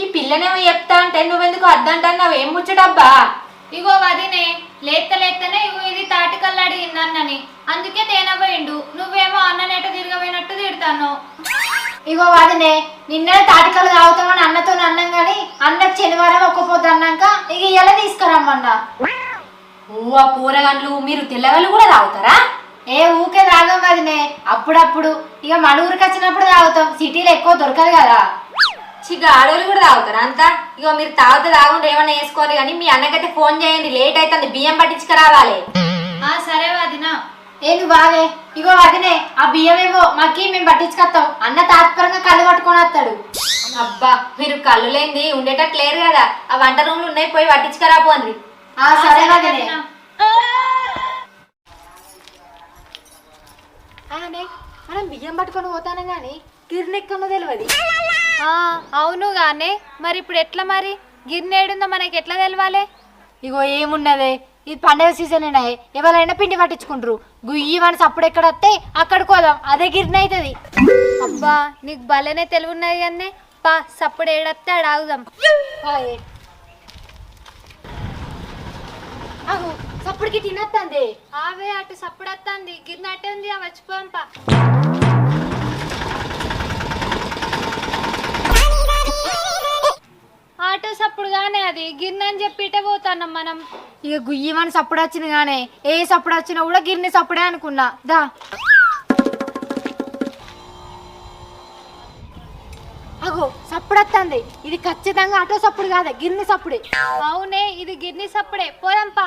Speaker 1: ఈ పిల్లనేమో చెప్తా అంటే నువ్వెందుకు అద్దంటున్నావు? ఏం ముచ్చటబ్బా?
Speaker 8: ఇగో వదినే, లేత్తనే ఇగో ఇది తాటికల్లా అడిగింది అన్నని, అందుకే తేనపోయిండు. నువ్వేమో అన్ననేట తిరగబోయినట్టు తిడతాను.
Speaker 1: ఇగో వదినే, నిన్నే తాటికలు తాగుతామని అన్నతో అన్నాం గాని అన్నకు శనివారం ఒక్కపోద్దు అన్నాక ఇక ఇలా తీసుకురమ్మన్నా. ఓ కూరగాండ్లు మీరు తెల్లగలు కూడా తాగుతారా? ఏ ఊకే తాగం వదినే, అప్పుడప్పుడు. ఇక మన ఊరికి వచ్చినప్పుడు తాగుతాం, సిటీలో ఎక్కువ దొరకదు కదా. ఆడోళ్ళు కూడా తాగుతారా అంతా? ఇగో మీరు తాగుతా తాగుంటే ఏమన్నా వేసుకోవాలి కానీ మీ అన్నకైతే ఫోన్ చేయండి, లేట్ అవుతుంది, బియ్యం పట్టించుకురావాలి.
Speaker 8: సరే వదినా.
Speaker 1: ఏంది బావే? ఇగో వదినే, ఆ బియ్యం ఏవో మాకి మేము పట్టించుకొస్తాం. అన్న తాత్పరంగా కళ్ళు పట్టుకొని వస్తాడు. అబ్బా మీరు కళ్ళు లేనిది ఉండేటట్టు లేరు కదా. ఆ వంట రూమ్లు ఉన్నాయి, పోయి పట్టించుకురా పోండి. సరే వదినే. మనం బియ్యం పట్టుకొని పోతాను గాని గిర్నెక్కనో తెలియదు.
Speaker 8: అవును గానే, మరి ఇప్పుడు ఎట్లా? మరి గిన్నెడుందో మనకి ఎట్లా తెలవాలి?
Speaker 1: ఇగో ఏమున్నదే, ఇది పండుగ సీజన్ అయినాయి, ఎవరైనా పిండి పట్టించుకుంటారు. గుయ్యి మనసు అప్పుడు ఎక్కడ వస్తే అక్కడికి పోదాం, అదే గిర్నె అవుతుంది.
Speaker 8: అబ్బా నీకు భలేనే తెలివున్నది కానీ పా సప్పుడు ఏడత్తే ఆడ ఆగుదాం.
Speaker 1: సప్పుడుకి తినొస్తుంది.
Speaker 8: ఆవే అటు సప్పుడు వస్తుంది, గిన్నె అట్టే ఉంది, ఆ వచ్చిపోంపా. ఆటో సప్పుడు గానే అది గిన్నె అని చెప్పి ఇటే పోతాన్నాం మనం.
Speaker 1: ఇక గుయ్యి మన సప్పుడు వచ్చింది గానే, ఏ సప్పుడు వచ్చినా కూడా గిన్నె సప్పుడే అనుకున్నా. దా అగో సప్పుడు వస్తుంది, ఇది ఖచ్చితంగా ఆటో సప్పుడు కాదే, గిన్నె సప్పుడే.
Speaker 8: అవునే, ఇది గిన్నె సప్పుడే, పోదాంపా.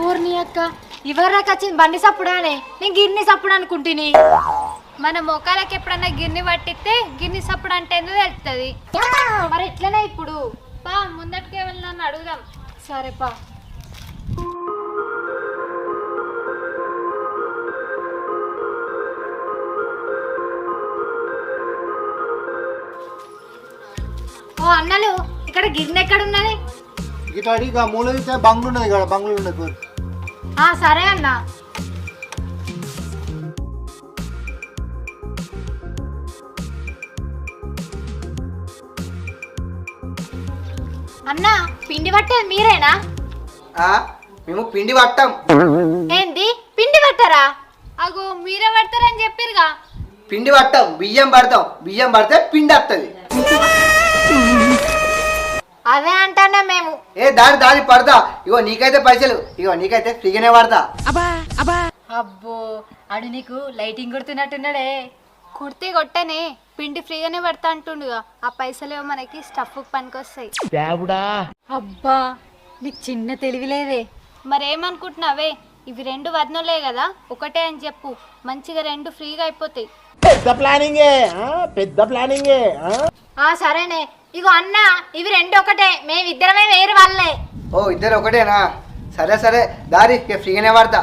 Speaker 1: ఊర్ని అక్క ఇవరాకి వచ్చింది బండి సప్పుడానే, నేను గిన్నె సప్పుడు అనుకుంటుని.
Speaker 8: మన మొక్కలకి ఎప్పుడన్నా గిన్నె పట్టిస్తే గిన్నె సప్పుడు అంటే ఎందుకు తెలుస్తుంది.
Speaker 1: మరి ఎట్లనే ఇప్పుడు
Speaker 8: పా ముందటికే వెళ్ళి అడుగుదాం.
Speaker 1: సరేపా. ఓ అన్నలు, ఇక్కడ గిన్నె ఎక్కడ ఉన్నది?
Speaker 9: ఇట్లా అడిగి మూల తీస్తే బంగ్లు ఉన్నది కదా, బంగ్లు ఉన్నది.
Speaker 1: సరే అన్న. అన్నా పిండి పట్టేది మీరేనా?
Speaker 4: మేము పిండి పట్టాం.
Speaker 1: ఏంది పిండి పట్టారా?
Speaker 8: అగో మీరే పడతారని చెప్పిరుగా.
Speaker 4: పిండి పట్టాం, బియ్యం పడతాం, బియ్యం పడితే పిండి వస్తుంది.
Speaker 1: అదే అంటానా మేము.
Speaker 4: దాని పడతా. ఇగో నీకైతే పైసలు, ఇగో నీకైతే ఫ్రీగానే పడతా.
Speaker 1: అబ్బో అడు నీకు లైటింగ్ కొడుతున్నట్టున్నాడే.
Speaker 8: కుర్తి కొట్టనే, పిండి ఫ్రీగానే పడతా అంటుండుగా. ఆ పైసలేమో మనకి స్టఫ్ పనికొస్తాయి.
Speaker 1: అబ్బా నీకు చిన్న తెలివిలేదే.
Speaker 8: మరేమనుకుంటున్నావే, ఇవి 2 వదనలే కదా, ఒకటే అని చెప్పు, మంచిగా 2 ఫ్రీగా అయిపోతాయి.
Speaker 9: పెద్ద ప్లానింగే.
Speaker 1: సరేనే,
Speaker 8: ఇగో అన్న ఇవి రెండు ఒకటే, మేమిద్దరమే వేరు వాళ్ళే.
Speaker 4: ఓ ఇద్దరు ఒకటేనా? సరే సరే దారి ఇక ఫ్రీగానే వాడతా.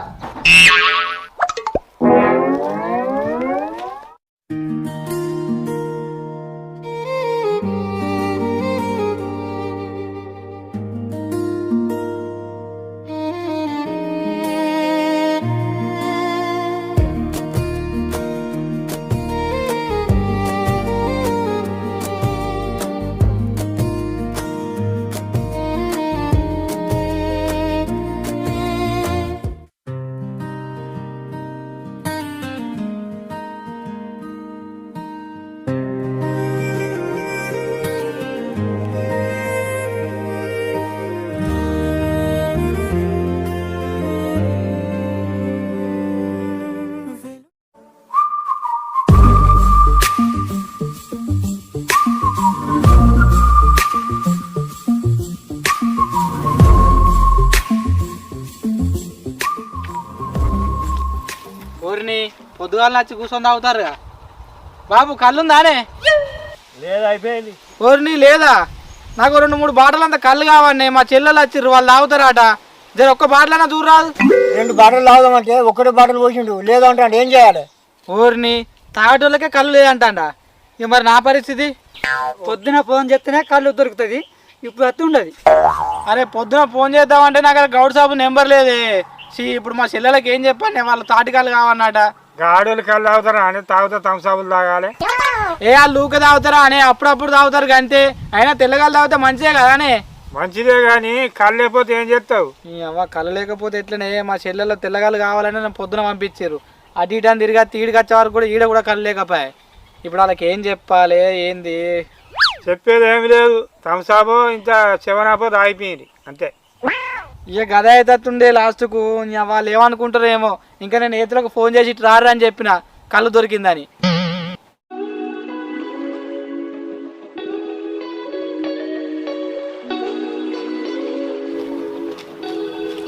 Speaker 2: ఊరిని పొద్దుగాల నచ్చి కూర్చొని తాగుతారుగా. బాబు కళ్ళుందానే?
Speaker 9: లేదా అయిపోయింది.
Speaker 2: ఊరిని లేదా? నాకు 2-3 బాటలు అంతా కళ్ళు కావండి. మా చెల్లెలు వచ్చిర్రు, వాళ్ళు తాగుతారట. జర ఒక్క బాటలైనా దూరం రాదు.
Speaker 9: 2 బాటలు తాగుదామంటే ఒక్కటే బాటలు పోసిండు, లేదు అంటే ఏం చేయాలి?
Speaker 2: ఊరిని తాగటోళ్ళకే కళ్ళు లేదంటాడ. ఇక మరి నా పరిస్థితి?
Speaker 11: పొద్దున ఫోన్ చేస్తేనే కళ్ళు దొరుకుతుంది, ఇప్పుడు అత్త ఉండదు.
Speaker 2: అరే పొద్దున ఫోన్ చేద్దామంటే నాకు అక్కడ గౌడ్ సాబు నెంబర్ లేదే. ఇప్పుడు మా చెల్లెలకి ఏం చెప్పండి, వాళ్ళు తాటికాలు కావన్నట.
Speaker 9: గాడోళ్ళు కళ్ళు తాగుతారా అని తాగుతా తమసాబులు తాగాలి.
Speaker 2: వాళ్ళు ఊక తాగుతారా అని అప్పుడప్పుడు తాగుతారు అంతే. అయినా తెల్లగాలు తాగితే మంచిదే కదానే.
Speaker 9: మంచిదే గాని కళ్ళు లేకపోతే ఏం చేస్తావు?
Speaker 2: కళ్ళు లేకపోతే ఎట్లనే? మా చెల్లెల్లో తెల్లగాలు కావాలని నన్ను పొద్దున పంపించారు. అటు ఇటు అని తిరిగా తీడికి వచ్చే వరకు కూడా ఈడ కూడా కళ్ళు లేకపోయాయి. ఇప్పుడు వాళ్ళకి ఏం చెప్పాలి ఏంది?
Speaker 9: చెప్పేది ఏమి లేదు, తమసాబో ఇంత చెవనాపో తాగిపోయింది అంతే.
Speaker 2: ఇక గద అవుతుండే లాస్ట్కు. వాళ్ళు ఏమనుకుంటారేమో. ఇంకా నేను ఏతులకు ఫోన్ చేసి ఇటు రారు అని చెప్పిన కళ్ళు దొరికిందని.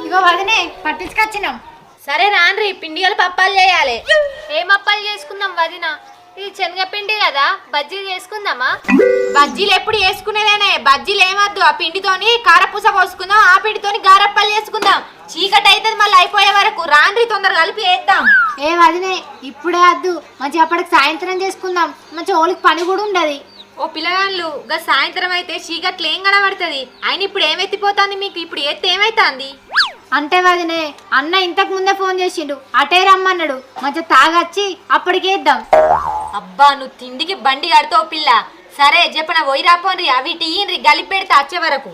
Speaker 8: ఇగో వదినే పట్టించుకొచ్చినాం.
Speaker 1: సరే రాన్రి, పిండిగలు పప్పాలు చేయాలి.
Speaker 8: ఏం అప్పాలు చేసుకుందాం వదిన? ఇది శనగపిండి కదా, బజ్జీలు చేసుకుందామా?
Speaker 1: బజ్జీలు ఎప్పుడు చేసుకునేదేనే, బజ్జీలు ఏమద్దు. ఆ పిండితోని కారపూస పోసుకుందాం, ఆ పిండితోని గారప్పలు చేసుకుందాం. చీకటి అయితే మళ్ళీ అయిపోయే వరకు రాన్రి, తొందరగా కలిపి వేద్దాం.
Speaker 8: ఏ వదినే ఇప్పుడే వద్దు, మంచి అప్పటికి సాయంత్రం చేసుకుందాం. మంచి ఓలికి పని కూడా ఉండదు.
Speaker 1: ఓ పిల్లగాళ్ళు, గా సాయంత్రం అయితే చీకట్లు ఏం కనబడుతుంది? ఆయన ఇప్పుడు ఏమెత్తిపోతుంది మీకు? ఇప్పుడు ఎత్తి ఏమైతుంది?
Speaker 8: అంటే వదినే అన్న ఇంతకు ముందే ఫోన్ చేసిండు, అటే రమ్మన్నాడు. మంచిగా తాగొచ్చి అప్పటికేద్దాం.
Speaker 1: అబ్బా నువ్వు తిండికి బండి కడతావు పిల్ల. సరే చెప్పన పోయి రాపోండ్రి, అవి టీయిండ్రి కలిపి పెడితే వచ్చే వరకు.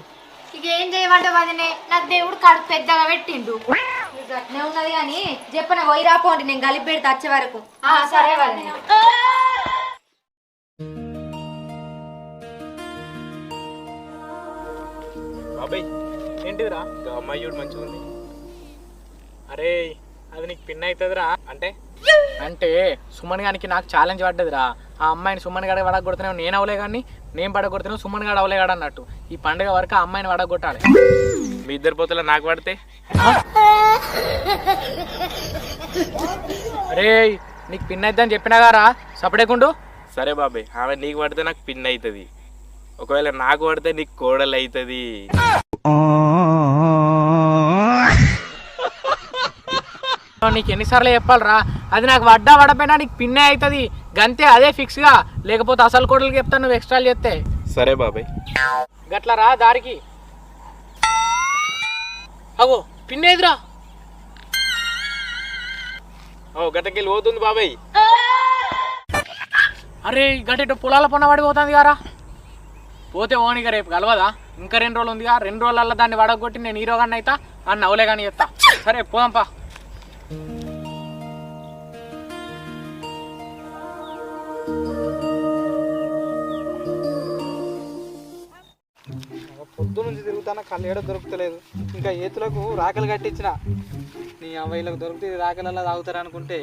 Speaker 8: ఇక ఏం చేయమంటే వదినే, నాకు దేవుడు కడుపు పెద్దగా పెట్టిండు.
Speaker 1: గట్నే ఉన్నది కానీ చెప్పన పోయి రాపోండి, నేను కలిపి పెడితే వచ్చే వరకు.
Speaker 8: సరే వదినే.
Speaker 5: బాబాయ్ ఏంటిదిరా అమ్మాయి మంచిగా ఉంది? అరే అది నీకు పిన్ అవుతుందిరా. అంటే అంటే సుమన్ గారికి నాకు ఛాలెంజ్ పడ్డదిరా. ఆ అమ్మాయిని సుమన్ గారికి వడగొడుతున్నావు, నేను అవలే కానీ నేను పడగొడుతున్నావు, సుమన్ గారు అవలే కాడు అన్నట్టు. ఈ పండుగ వరకు ఆ అమ్మాయిని వడగొట్టాలి.
Speaker 12: మీ ఇద్దరు పోతలో నాకు పడితే?
Speaker 5: అరే నీకు పిన్ అవుతుందని చెప్పినా గారా, సపడేకుండు.
Speaker 12: సరే బాబాయ్, ఆమె నీకు పడితే నాకు పిన్ అవుతుంది, ఒకవేళ నాకు పడితే నీకు కోడలు అవుతుంది.
Speaker 5: నీకు ఎన్నిసార్లు చెప్పాలరా, అది నాకు వడ్డా వడపోయినా నీకు పిన్నే అవుతుంది గంతే, అదే ఫిక్స్ గా. లేకపోతే అసలు కోడలకి చెప్తాను నువ్వు ఎక్స్ట్రా చేస్తే.
Speaker 12: సరే బాబాయ్.
Speaker 5: గట్లరా దారికి. అగో పిన్నేదిరా.
Speaker 12: ఓ గతకెళ్ళి పోతుంది బాబాయ్.
Speaker 5: అరే గంట పొలాల పొన్న పడిపోతుంది కారా. పోతే ఓనిగా రేపు కలవదా? ఇంకా 2 రోజులు ఉందిగా, 2 రోజులలో దాన్ని వడగొట్టి నేను హీరోగాన్ని అవుతా అని నవ్వులే కానీ చెప్తా. సరే పోదాంపా.
Speaker 2: పొద్దు నుంచి తిరుగుతానా, కళ్ళు ఏడో దొరుకుతలేదు. ఇంకా ఏతులకు రాకలు కట్టించిన. నీ అమ్మాయిలకు దొరికితే రాకలల్లా తాగుతారు అనుకుంటే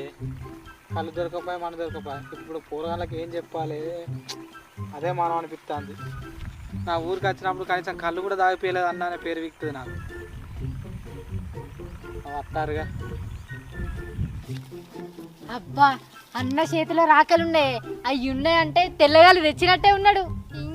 Speaker 2: కళ్ళు దొరకపోయి మన దొరకపోయి. ఇప్పుడు పూర్వాళ్ళకి ఏం చెప్పాలి, అదే మనం అనిపిస్తుంది. నా ఊరికి వచ్చినప్పుడు కనీసం కళ్ళు కూడా తాగిపోయలేదు అన్న పేరు విక్తుంది నాకు. వస్తారుగా.
Speaker 8: అబ్బా అన్న చేతిలో రాకలున్నాయి, అవి ఉన్నాయంటే తెల్లగాలు తెచ్చినట్టే ఉన్నాడు.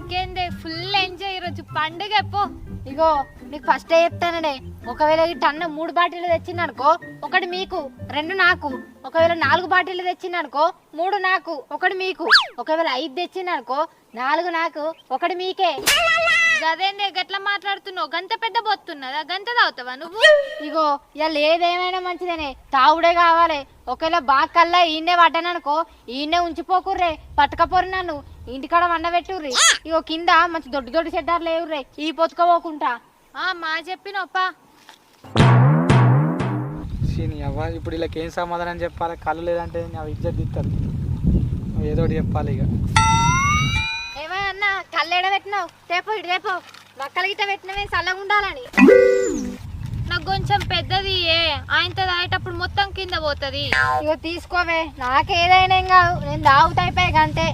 Speaker 8: ఇంకేందే ఫుల్ ఎంజాయ్ ఈరోజు పండుగ పో. ఇగో నీకు ఫస్ట్ చెప్తాననే, ఒకవేళ ఈ టన్ను 3 బాటిల్ తెచ్చిందనుకో 1 మీకు 2 నాకు. ఒకవేళ 4 బాటిల్ తెచ్చిందనుకో 3 నాకు 1 మీకు. ఒకవేళ 5 తెచ్చిందనుకో 4 నాకు 1 మీకే. గదేందే గట్లా మాట్లాడుతున్నావు? గంత పెద్ద బొత్తున్నదా? గంత తాగుతావా నువ్వు? ఇగో ఇవాళ ఏదేమైనా మంచిదనే, తావుడే కావాలి. ఒకవేళ బాగా కల్లా ఈయనే పడ్డాననుకో ఈయనే ఉంచిపోకుర్రే, పట్టుకపోరు నన్ను ఇంటికాడ వండబెట్టుర్రి. ఇగో కింద మంచి దొడ్డు దొడ్డు చెడ్డారు లేవుర్రే, ఈ పొత్తుకోపోకుంటా. మా చెప్పినప్ప
Speaker 2: నీ అవ్వ ఇప్పుడు వీళ్ళకి ఏం సమాధానం చెప్పాలి? కళ్ళు లేదంటే నా ఇజ్జత్ తీస్తారు. ఏదో ఒకటి చెప్పాలి ఇక.
Speaker 8: ఏమన్నా కళ్ళేడ పెట్టినావు? తేపో ఇటు తేపో, మక్కల గిట్ట పెట్టినవే చల్లగా ఉండాలని. నాకు కొంచెం పెద్దది ఆయనతో తాగేటప్పుడు మొత్తం కింద పోతుంది. ఇగో తీసుకోవే, నాకేదైనా ఏం కాదు, నేను తాగుతాయిపోయాక అంతే.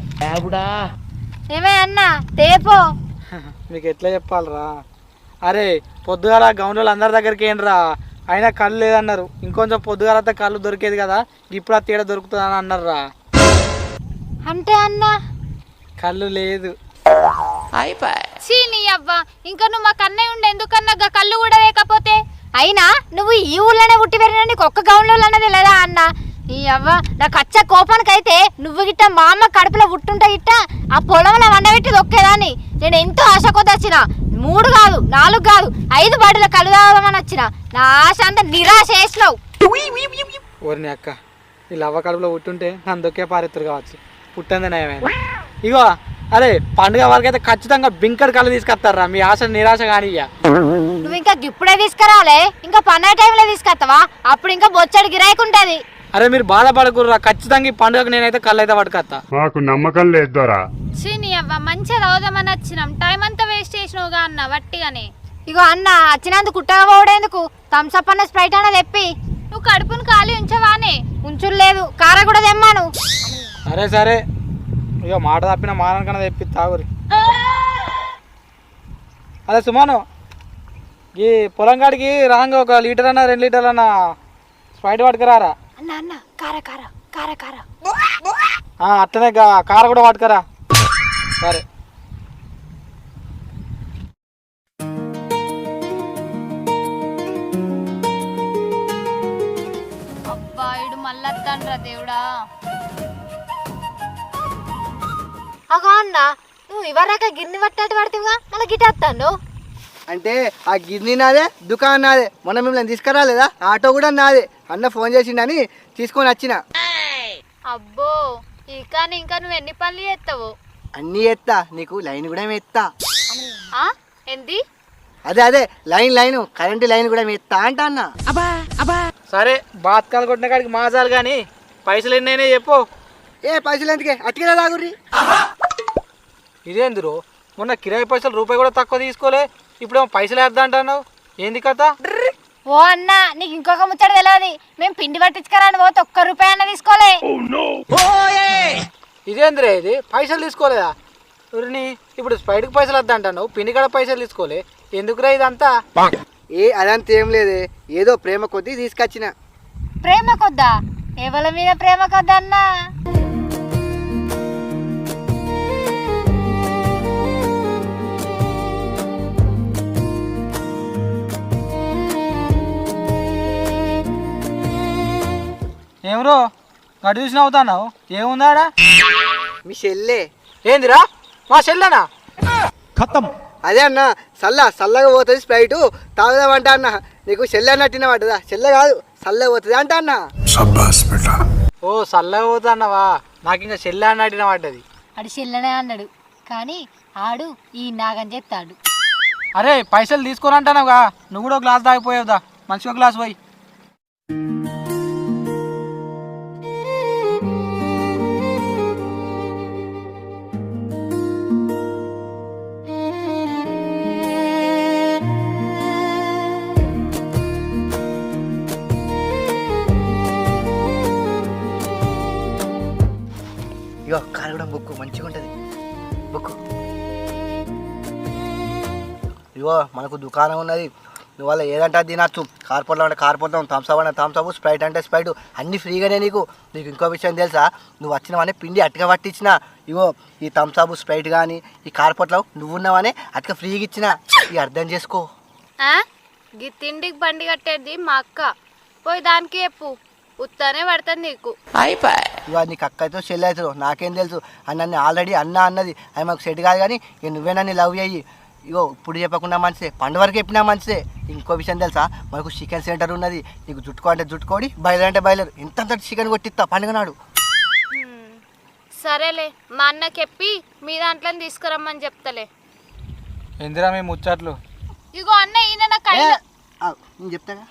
Speaker 8: ఏమే అన్నా తేపో.
Speaker 2: మీకు ఎట్లా చెప్పాలరా? అరే పొద్దుగాల గౌండ్లు అందరి దగ్గరికి ఏంట్రా, అయినా కళ్ళు లేదన్నారు. ఇంకొంచెం పొద్దుగాలంతా కళ్ళు దొరికేది కదా, ఇప్పుడు ఆ తేడా దొరుకుతుంది అని అన్నారా.
Speaker 8: అంటే అన్నా
Speaker 2: కళ్ళు లేదు.
Speaker 8: నీ అవ్వ, ఇంకా నువ్వు మా కన్నయ్య ఉండే ఎందుకన్నా కళ్ళు కూడా లేకపోతే? అయినా నువ్వు ఈ ఊళ్ళోనే పుట్టి పెరిగినా నీకు ఒక్క గౌన్లో అన్నది లేదా అన్న? నీ అవ్వ నాకు వచ్చే కోపానికైతే నువ్వు గిట్ట మా అమ్మ కడుపులో పుట్టుంటే గిట్ట ఆ పొలంలో వండబెట్టి దొక్కేదాన్ని. నేను ఎంతో ఆశ కొద్ది వచ్చిన 3 కాదు 4 కాదు 5 బాటిల కళ్ళు తాగమని వచ్చిన. నా ఆశ అంతా నిరాశ చేసినావు.
Speaker 2: ఓరిని అక్క, వీళ్ళు అవ్వ కడుపులో పుట్టుంటే నన్ను దొక్కే పారెత్తురు కావచ్చు, పుట్టింది నయమైనా. ఇగో అరే పండుగ వరకైతే ఖచ్చితంగా బింకడ్ కళ్ళు తీసుకొస్తారా, మీ ఆశ నిరాశ కానీ.
Speaker 8: నువ్వు ఇంకా ఇప్పుడే తీసుకురాలే, ఇంకా పండుగ టైంలో తీసుకొస్తావా? అప్పుడు ఇంకా బొచ్చడి గిరాయికుంటది.
Speaker 2: అరే మీరు బాధపడకుర్రా, ఖచ్చితంగా ఈ పండుగకు నేనైతే కళ్ళు అయితే పట్టుకొస్తా.
Speaker 3: మాకు నమ్మకం లేదు దొరా.
Speaker 8: నీ అవ్వ మంచిగా రావుదామని వచ్చినాం, టైం అంతా వేస్ట్ చేసినావుగా అన్న వట్టిగానే. ఇగో అన్న వచ్చినందుకు కుట్టగా పోవడేందుకు, థమ్స్అప్ అన్న స్ప్రైట్ అన్న తెప్పి. నువ్వు కడుపును ఖాళీ ఉంచవానే? ఉంచులేదు, కార కూడా తెమ్మాను.
Speaker 2: సరే సరే, ఇక మాట తప్పిన మానకన్నా తెప్పి తాగురి. అదే సుమాను, ఈ పొలం కాడికి రాంగా 1 లీటర్ అన్న 2 లీటర్లు అన్న స్ప్రైట్ పట్టుకురారా.
Speaker 8: అన్న అన్న కార కార కార కార.
Speaker 2: అట్లనే కార కూడా పట్టుకురా. సరే
Speaker 8: అబ్బాయిడు మళ్ళొత్తాన్రా దేవుడా. అగో అన్న, నువ్వు ఇవరాక గిన్నె పట్టినట్టు పడుతుందిగా, మళ్ళీ గిట్టేస్తాను.
Speaker 4: అంటే ఆ గిర్నీ నాదే, దుకాణం నాదే. మొన్న మిమ్మల్ని తీసుకురాలేదా? ఆటో కూడా నాదే. అన్న ఫోన్ చేసిండని తీసుకొని వచ్చిన.
Speaker 8: అబ్బో, ఇంకా నువ్వు ఎన్ని పనులు చేస్తావు?
Speaker 4: అన్నీ ఎత్తా, నీకు లైన్ కూడా ఎత్తా.
Speaker 8: ఏంది?
Speaker 4: అదే లైన్ కరెంటు లైన్ కూడా ఎత్తా అంట అన్న.
Speaker 2: సరే, బాత్కాలు కొట్టిన కాడికి మాజాలు కానీ పైసలు ఎన్నైనా చెప్పు.
Speaker 4: పైసలు ఎందుకే, అట్టిగా తాగుర్రి.
Speaker 2: ఇదేందురు, మొన్న కిరాయి పైసలు రూపాయి కూడా తక్కువ తీసుకోలే, ఇప్పుడేమో పైసలు వేద్దా అంటున్నావు, ఏంది కథ?
Speaker 8: ఓ అన్న, నీకు ఇంకొక ముచ్చట తెలియదు. మేము పిండి పట్టించుకురాని పోతే 1 రూపాయి అన్న తీసుకోలే.
Speaker 2: ఇదేందిరే, ఇది పైసలు తీసుకోలేదా? ఊరిని ఇప్పుడు స్ప్రైట్కి పైసలు వద్దా అంటాను, పిండి కాడ పైసలు తీసుకోలే, ఎందుకురా ఇదంతా?
Speaker 4: అదంతా ఏం లేదే, ఏదో ప్రేమ కొద్దీ తీసుకొచ్చిన.
Speaker 8: ప్రేమ కొద్దా? ఎవరి మీద ప్రేమ కొద్దా అన్నా?
Speaker 2: ఏమరో గడి చూసి నవ్వుతున్నావు, ఏముందాడా?
Speaker 4: మీ చెల్లె.
Speaker 2: ఏందిరా, మా చెల్లెనా?
Speaker 3: ఖతం.
Speaker 4: అదే అన్న, చల్లగా పోతుంది స్ప్రైట్, తాగుదామంటా అన్న. నీకు చెల్లె అన్నట్టిన పడ్డదా? చెల్లె కాదు, చల్లగా పోతుంది అంట అన్న.
Speaker 2: ఓ చల్లగా పోతా అన్నవా, నాకు ఇంకా చెల్లె అన్నట్టిన పడ్డది.
Speaker 8: అడు చెల్లెనే అన్నాడు కానీ ఆడు ఈ నాగని చెప్తాడు.
Speaker 2: అరే పైసలు తీసుకోరంటానవుగా, నువ్వు కూడా గ్లాస్ తాగిపోయావుదా, మంచిగా గ్లాస్ పోయి.
Speaker 4: ఇగో కారు కూడా బుక్కు మంచిగా ఉంటుంది, బుక్కు. ఇగో మనకు దుకాణం ఉన్నది, నువ్వు వాళ్ళ ఏదంటే అది తినచ్చు. కార్పొరేట్లో అంటే కార్పొరేట్, థమ్స్అప్ అంటే థమ్స్అప్, స్ప్రైట్ అంటే స్ప్రైట్, అన్నీ ఫ్రీగానే. నీకు ఇంకో విషయం తెలుసా, నువ్వు వచ్చినవనే పిండి అట్టుగా పట్టించిన. ఇగో ఈ థమ్స్అప్, స్ప్రైట్ కానీ ఈ కార్పొరేట్లో నువ్వు ఉన్నావనే అట్టుగా ఫ్రీగా ఇచ్చిన. ఇక అర్థం చేసుకో.
Speaker 8: గీ తిండికి బండి కట్టేది మా అక్క, పోయి దానికి చెప్పు, ఉత్తనే పడుతుంది నీకు.
Speaker 4: ఇక నీకు అక్క అయితే చెల్లి అవుతావు, నాకేం తెలుసు. అని నన్ను ఆల్రెడీ అన్నది, అది మాకు సెట్ కాదు. కానీ ఇక నువ్వే నన్ను లవ్ అయ్యి. ఇగో ఇప్పుడు చెప్పకుండా మంచిదే, పండు వరకు చెప్పినా మంచిదే. ఇంకో విషయం తెలుసా, మనకు చికెన్ సెంటర్ ఉన్నది. నీకు జుట్టుకో అంటే జుట్టుకోడి, బయలు అంటే బయలు, ఇంతంత చికెన్ కొట్టిస్తా పండుగ నాడు.
Speaker 8: సరేలే, మా అన్నకి చెప్పి మీ దాంట్లో తీసుకురమ్మని చెప్తలే.
Speaker 2: ఎందురా మీ ముచ్చట్లు?
Speaker 8: ఇగో అన్న ఈయన నాకు
Speaker 4: నేను చెప్తాగా.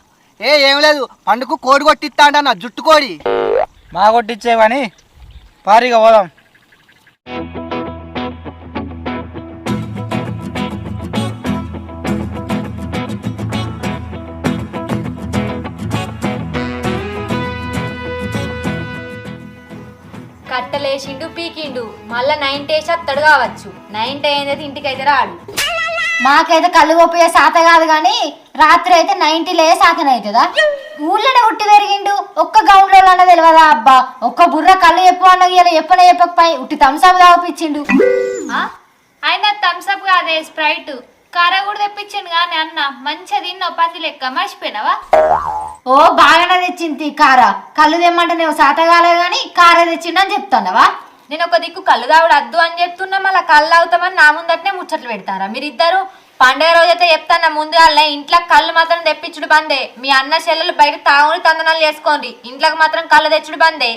Speaker 4: ఏం లేదు, పండుగ కోడి కొట్టిస్తా అంట, జుట్టు కోడి.
Speaker 2: మా కొట్టించేవని పారిగా పోదాం.
Speaker 1: కట్టలేసిండు పీకిండు, మళ్ళా 90 వేసి అత్తడు కావచ్చు. 90 అయిందైతే ఇంటికైతే రాడు.
Speaker 8: మాకైతే కళ్ళు గొప్ప సాత కాదు కానీ రాత్రి అయితే 90 సాతనవుతుందా? ఊళ్ళోనే ఉట్టి పెరిగిండు, ఒక్క గౌండ్లో అన్న తెలియదా? అబ్బా, ఒక్క బుర్ర కళ్ళు చెప్పు అన్న ఇలా ఎప్పుడో చెప్పకపోయి ఉట్టి థమ్స్అప్ తాగిపించిండు. ఆయన థమ్స్అప్ కాదే, స్ప్రైట్. కార కూడా తెప్పించిండు కానీ అన్న మంచిగా తిన్నావు, పంది లెక్క మర్చిపోయినావా? ఓ బాగానే తెచ్చింది కార. కళ్ళు తెమ్మంటే నువ్వు సాత కాలేదు కానీ కార తెచ్చిండు అని చెప్తున్నావా?
Speaker 1: నేను ఒక దిక్కు కళ్ళు తాగుడు అద్దు అని చెప్తున్నా, మళ్ళీ కళ్ళు అవుతామని నా ముందటనే ముచ్చట్లు పెడతారా మీరిద్దరు? పండుగ రోజైతే చెప్తాను ముందుగానే, ఇంట్లో కళ్ళు మాత్రం తెప్పించుడు బందే. మీ అన్న చెల్లెలు బయట తాగుని తందనాలు చేసుకోండి, ఇంట్లోకి మాత్రం కళ్ళు తెచ్చుడు బందే.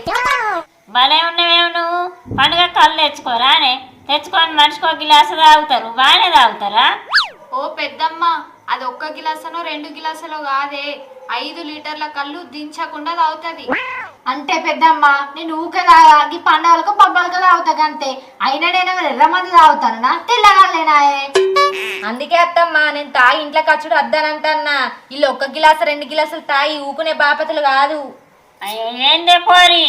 Speaker 13: భలే ఉన్నవేమో నువ్వు. పండుగ కళ్ళు తెచ్చుకోరానే, తెచ్చుకొని మనిషికి ఒక గిలాసు తాగుతారు, బాగానే తాగుతారా?
Speaker 8: ఓ పెద్దమ్మ, అది ఒక్క గిలాసనో 2 గిలాసులో కాదే, 5 లీటర్ల కళ్ళు దించకుండా తాగుతుంది. అంటే పెద్దమ్మ, నేను ఊకే తాగి పండుగలకు పబ్బలకు తాగుతా అంతే. అయినా నేను ఎర్రమంది తాగుతానా, తెల్లగాలేనా?
Speaker 1: అందుకే అత్తమ్మా నేను తాగి ఇంట్లో ఖర్చుడు అద్దానంటన్నా. వీళ్ళు 1 గిలాసు 2 గిలాసులు తాగి ఊకునే బాపతులు కాదు.
Speaker 13: అయ్యో ఏందే పోరి,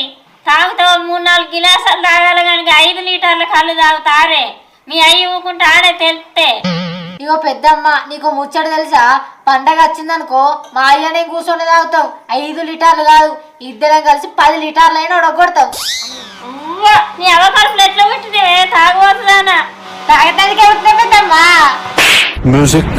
Speaker 13: తాగుతావు 3-4 గిలాసాలు తాగాలి కానీ 5 లీటర్ల కళ్ళు తాగుతారే? మీ అయ్యి ఊకుంటే ఆడే తెలిస్తే.
Speaker 8: ఇగో పెద్దమ్మ, నీకు ముచ్చట తెలుసా? పండగ వచ్చిందనుకో మా అయ్యనే కూర్చొని తాగుతావు. 5 లీటర్లు కాదు, ఇద్దరం కలిసి 10 లీటర్లు అయినా ఉడగొడతావు.
Speaker 13: నీ అవకాశం ఎట్లా పెట్టినే తాగబోతుందానా?
Speaker 8: తాగటానికే ఉంటుంది పెద్దమ్మా.
Speaker 7: మ్యూజిక్.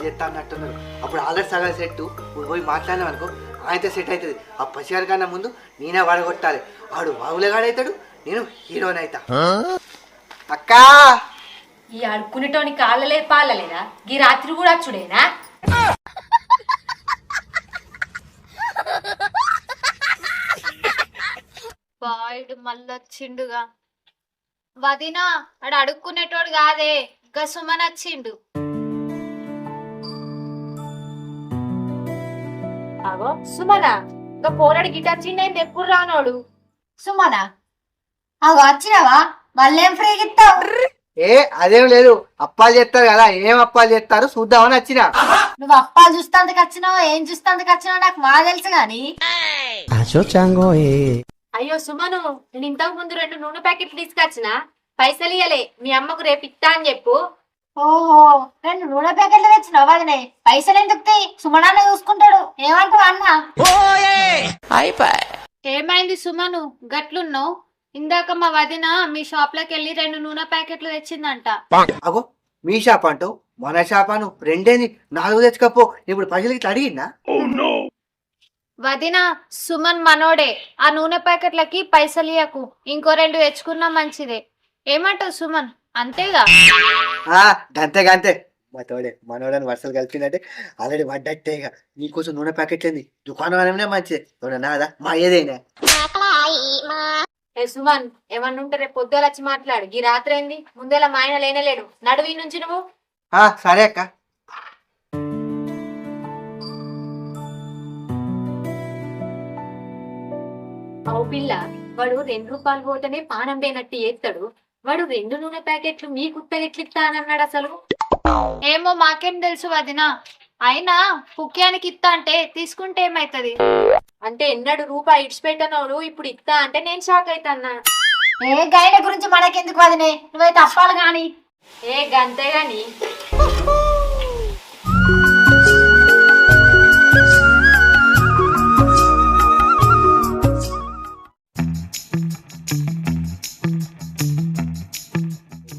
Speaker 4: చేస్తా అన్నట్టున్నారు. అప్పుడు ఆల్రెడీ సగం సెట్, ఇప్పుడు పోయి మాట్లాడినాం అనుకో ఆయనతో సెట్ అవుతుంది. ఆ పసిగారి కన్నా ముందు నేనే వాడగొట్టాలి. ఆడు వాగులేగాడవుతాడు, నేను హీరోని అవుతా. అక్క,
Speaker 1: ఈ అడుక్కునేటోని కాళ్ళలే పాలలేదా? ఈ రాత్రి కూడా వచ్చుడేనా?
Speaker 8: బాయుడు మళ్ళొచ్చిండుగా. వదినా, ఆడు అడుక్కునేటోడు కాదే, ఇంకా సుమన్ వచ్చిండు.
Speaker 1: అగో సుమనా, ఇంకా పోరాడు గిటార్ చిన్న ఎప్పుడు రానోడు.
Speaker 8: సుమనా, అగో వచ్చినావా? వాళ్ళేం ఫ్రీగా ఇస్తావు?
Speaker 4: అదేం లేదు, అప్పాలు చేస్తారు కదా, ఏం అప్పాలు చేస్తారు చూద్దామని వచ్చిన.
Speaker 8: నువ్వు అప్పాలు చూస్తాందుకు వచ్చినావో ఏం చూస్తాందుకు వచ్చినావో నాకు మా తెలుసు గాని.
Speaker 1: అయ్యో సుమను, నేను ఇంతకు ముందు 2 నూనె ప్యాకెట్లు తీసుకొచ్చిన, పైసలు ఇయ్యలే. మీ అమ్మకు రేపు ఇస్తా అని చెప్పు.
Speaker 8: ఓహో, 2 నూనె ప్యాకెట్లు తెచ్చినావు వదినే, పైసలు ఎందుకు? సుమనాన్న చూసుకుంటాడు. ఏమంటావు అన్న? ఏమైంది సుమను, గట్లున్నావు? ఇందాక మా వదిన మీ షాప్ లోకి వెళ్ళి 2 నూనె ప్యాకెట్లు తెచ్చిందంట.
Speaker 4: అగో మీ షాప్ అంటావు, మన షాప్ అను, 2 4 తెచ్చుకపో. ఇప్పుడు పైసలకి ఇట్లా అడిగిందా?
Speaker 8: వదిన, సుమన్ మనోడే, ఆ నూనె ప్యాకెట్లకి పైసలు ఇయ్యకు, ఇంకో 2 తెచ్చుకున్నా మంచిదే. ఏమంటావు సుమన్, అంతేగా?
Speaker 4: గంతే గంతే, మా తోడే మనోడని వరుసలు కలిపినట్టే ఆల్రెడీ పడ్డట్టే. ఇక నీకోసం నూనె ప్యాకెట్ ఏంది, దుకాణం అనేనే మంచిదే నాదా మా ఏదైనా.
Speaker 1: ఏ సుమన్, ఏమన్నా ఉంటే రేపు పొద్దుల వచ్చి మాట్లాడు. ఈ రాత్రి ఏంది, ముందేలా మా ఆయన లేనలేడు, నడువి నుంచి నువ్వు.
Speaker 4: సరే అక్క.
Speaker 8: అవు పిల్ల, వాడు 2 రూపాయలు పోతేనే పానం పోయినట్టు చేస్తాడు. వాడు 2 నూనె ప్యాకెట్లు మీ కుత్తలు ఎట్లిస్తా అని అన్నాడు అసలు. ఏమో మాకేం తెలుసు వదినా. అయినా పుక్యానికి ఇస్తా అంటే తీసుకుంటే ఏమైతుంది? అంటే ఎన్నడు రూపాయి ఇడిచిపెట్టనోడు ఇప్పుడు ఇస్తా అంటే నేను షాక్ అవుతాన్నా. ఏ గైల గురించి మనకెందుకు వదినే, నువ్వైతే అప్పాలి గాని. ఏ గంతే గాని.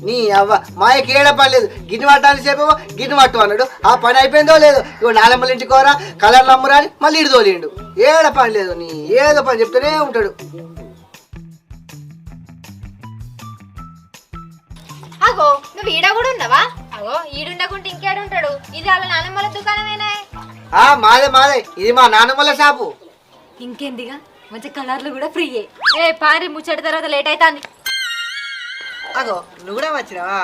Speaker 4: నీ అవ్వ మాయకి ఏడ పని లేదు. గిన్నె పట్టాలని సేపు గిన్నె పట్టు అన్నాడు. ఆ పని అయిపోయిందో లేదు. ఇగో నాలమ్మల ఇంటికి కోరా కలర్ నమ్మురా అని మళ్ళీ ఇటు తోలిండు. ఏడ పని లేదు. నీ ఏదో పని చెప్తూనే ఉంటాడు.
Speaker 1: అగో నువ్వు ఈడ కూడా ఉన్నావా? అగో ఈడుండకుంటే ఇంకేడుంటాడు? ఇది వాళ్ళ నాన్నమ్మల దుకాణమేనా?
Speaker 4: మాదే మాదే, ఇది మా నాన్నమ్మల షాపు.
Speaker 8: ఇంకేందిగా, మంచి కలర్లు కూడా ఫ్రీయే.
Speaker 1: ఏ పారి ముచ్చట తర్వాత లేట్ అవుతుంది.
Speaker 4: అగో నువ్వు కూడా వచ్చినావా?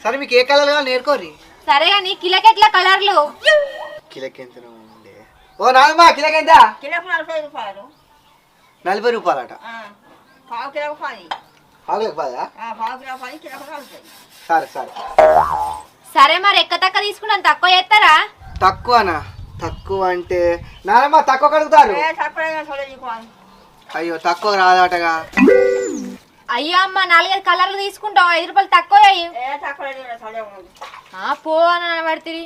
Speaker 4: సరే మీకు ఏ కలర్ కావాలి నేర్కోరి.
Speaker 1: సరే కానీ కిలకెట్ల కలర్లు?
Speaker 4: కిలకెంత ఉండే? ఓ నాన్నమ్మ కిలకెంత?
Speaker 13: కిలోకు 40 రూపాయలు.
Speaker 4: 40 రూపాయలట.
Speaker 13: పావు కిలోకు 10.
Speaker 4: ఆగులకు పదా?
Speaker 13: పావు కిలో 10, కిలోకు 40.
Speaker 4: సరే సరే
Speaker 1: సరే మరి ఎక్క తక్క తీసుకున్నాను, తక్కువ చేస్తారా?
Speaker 4: తక్కువనా? తక్కువ అంటే నాన్నమ్మ తక్కువ కడుగుతారు. అయ్యో తక్కువ రాదటగా.
Speaker 1: అయ్యో అమ్మ 4-5 కలర్లు తీసుకుంటాం, 5 రూపాయలు తక్కువ పో అని పడుతుంది.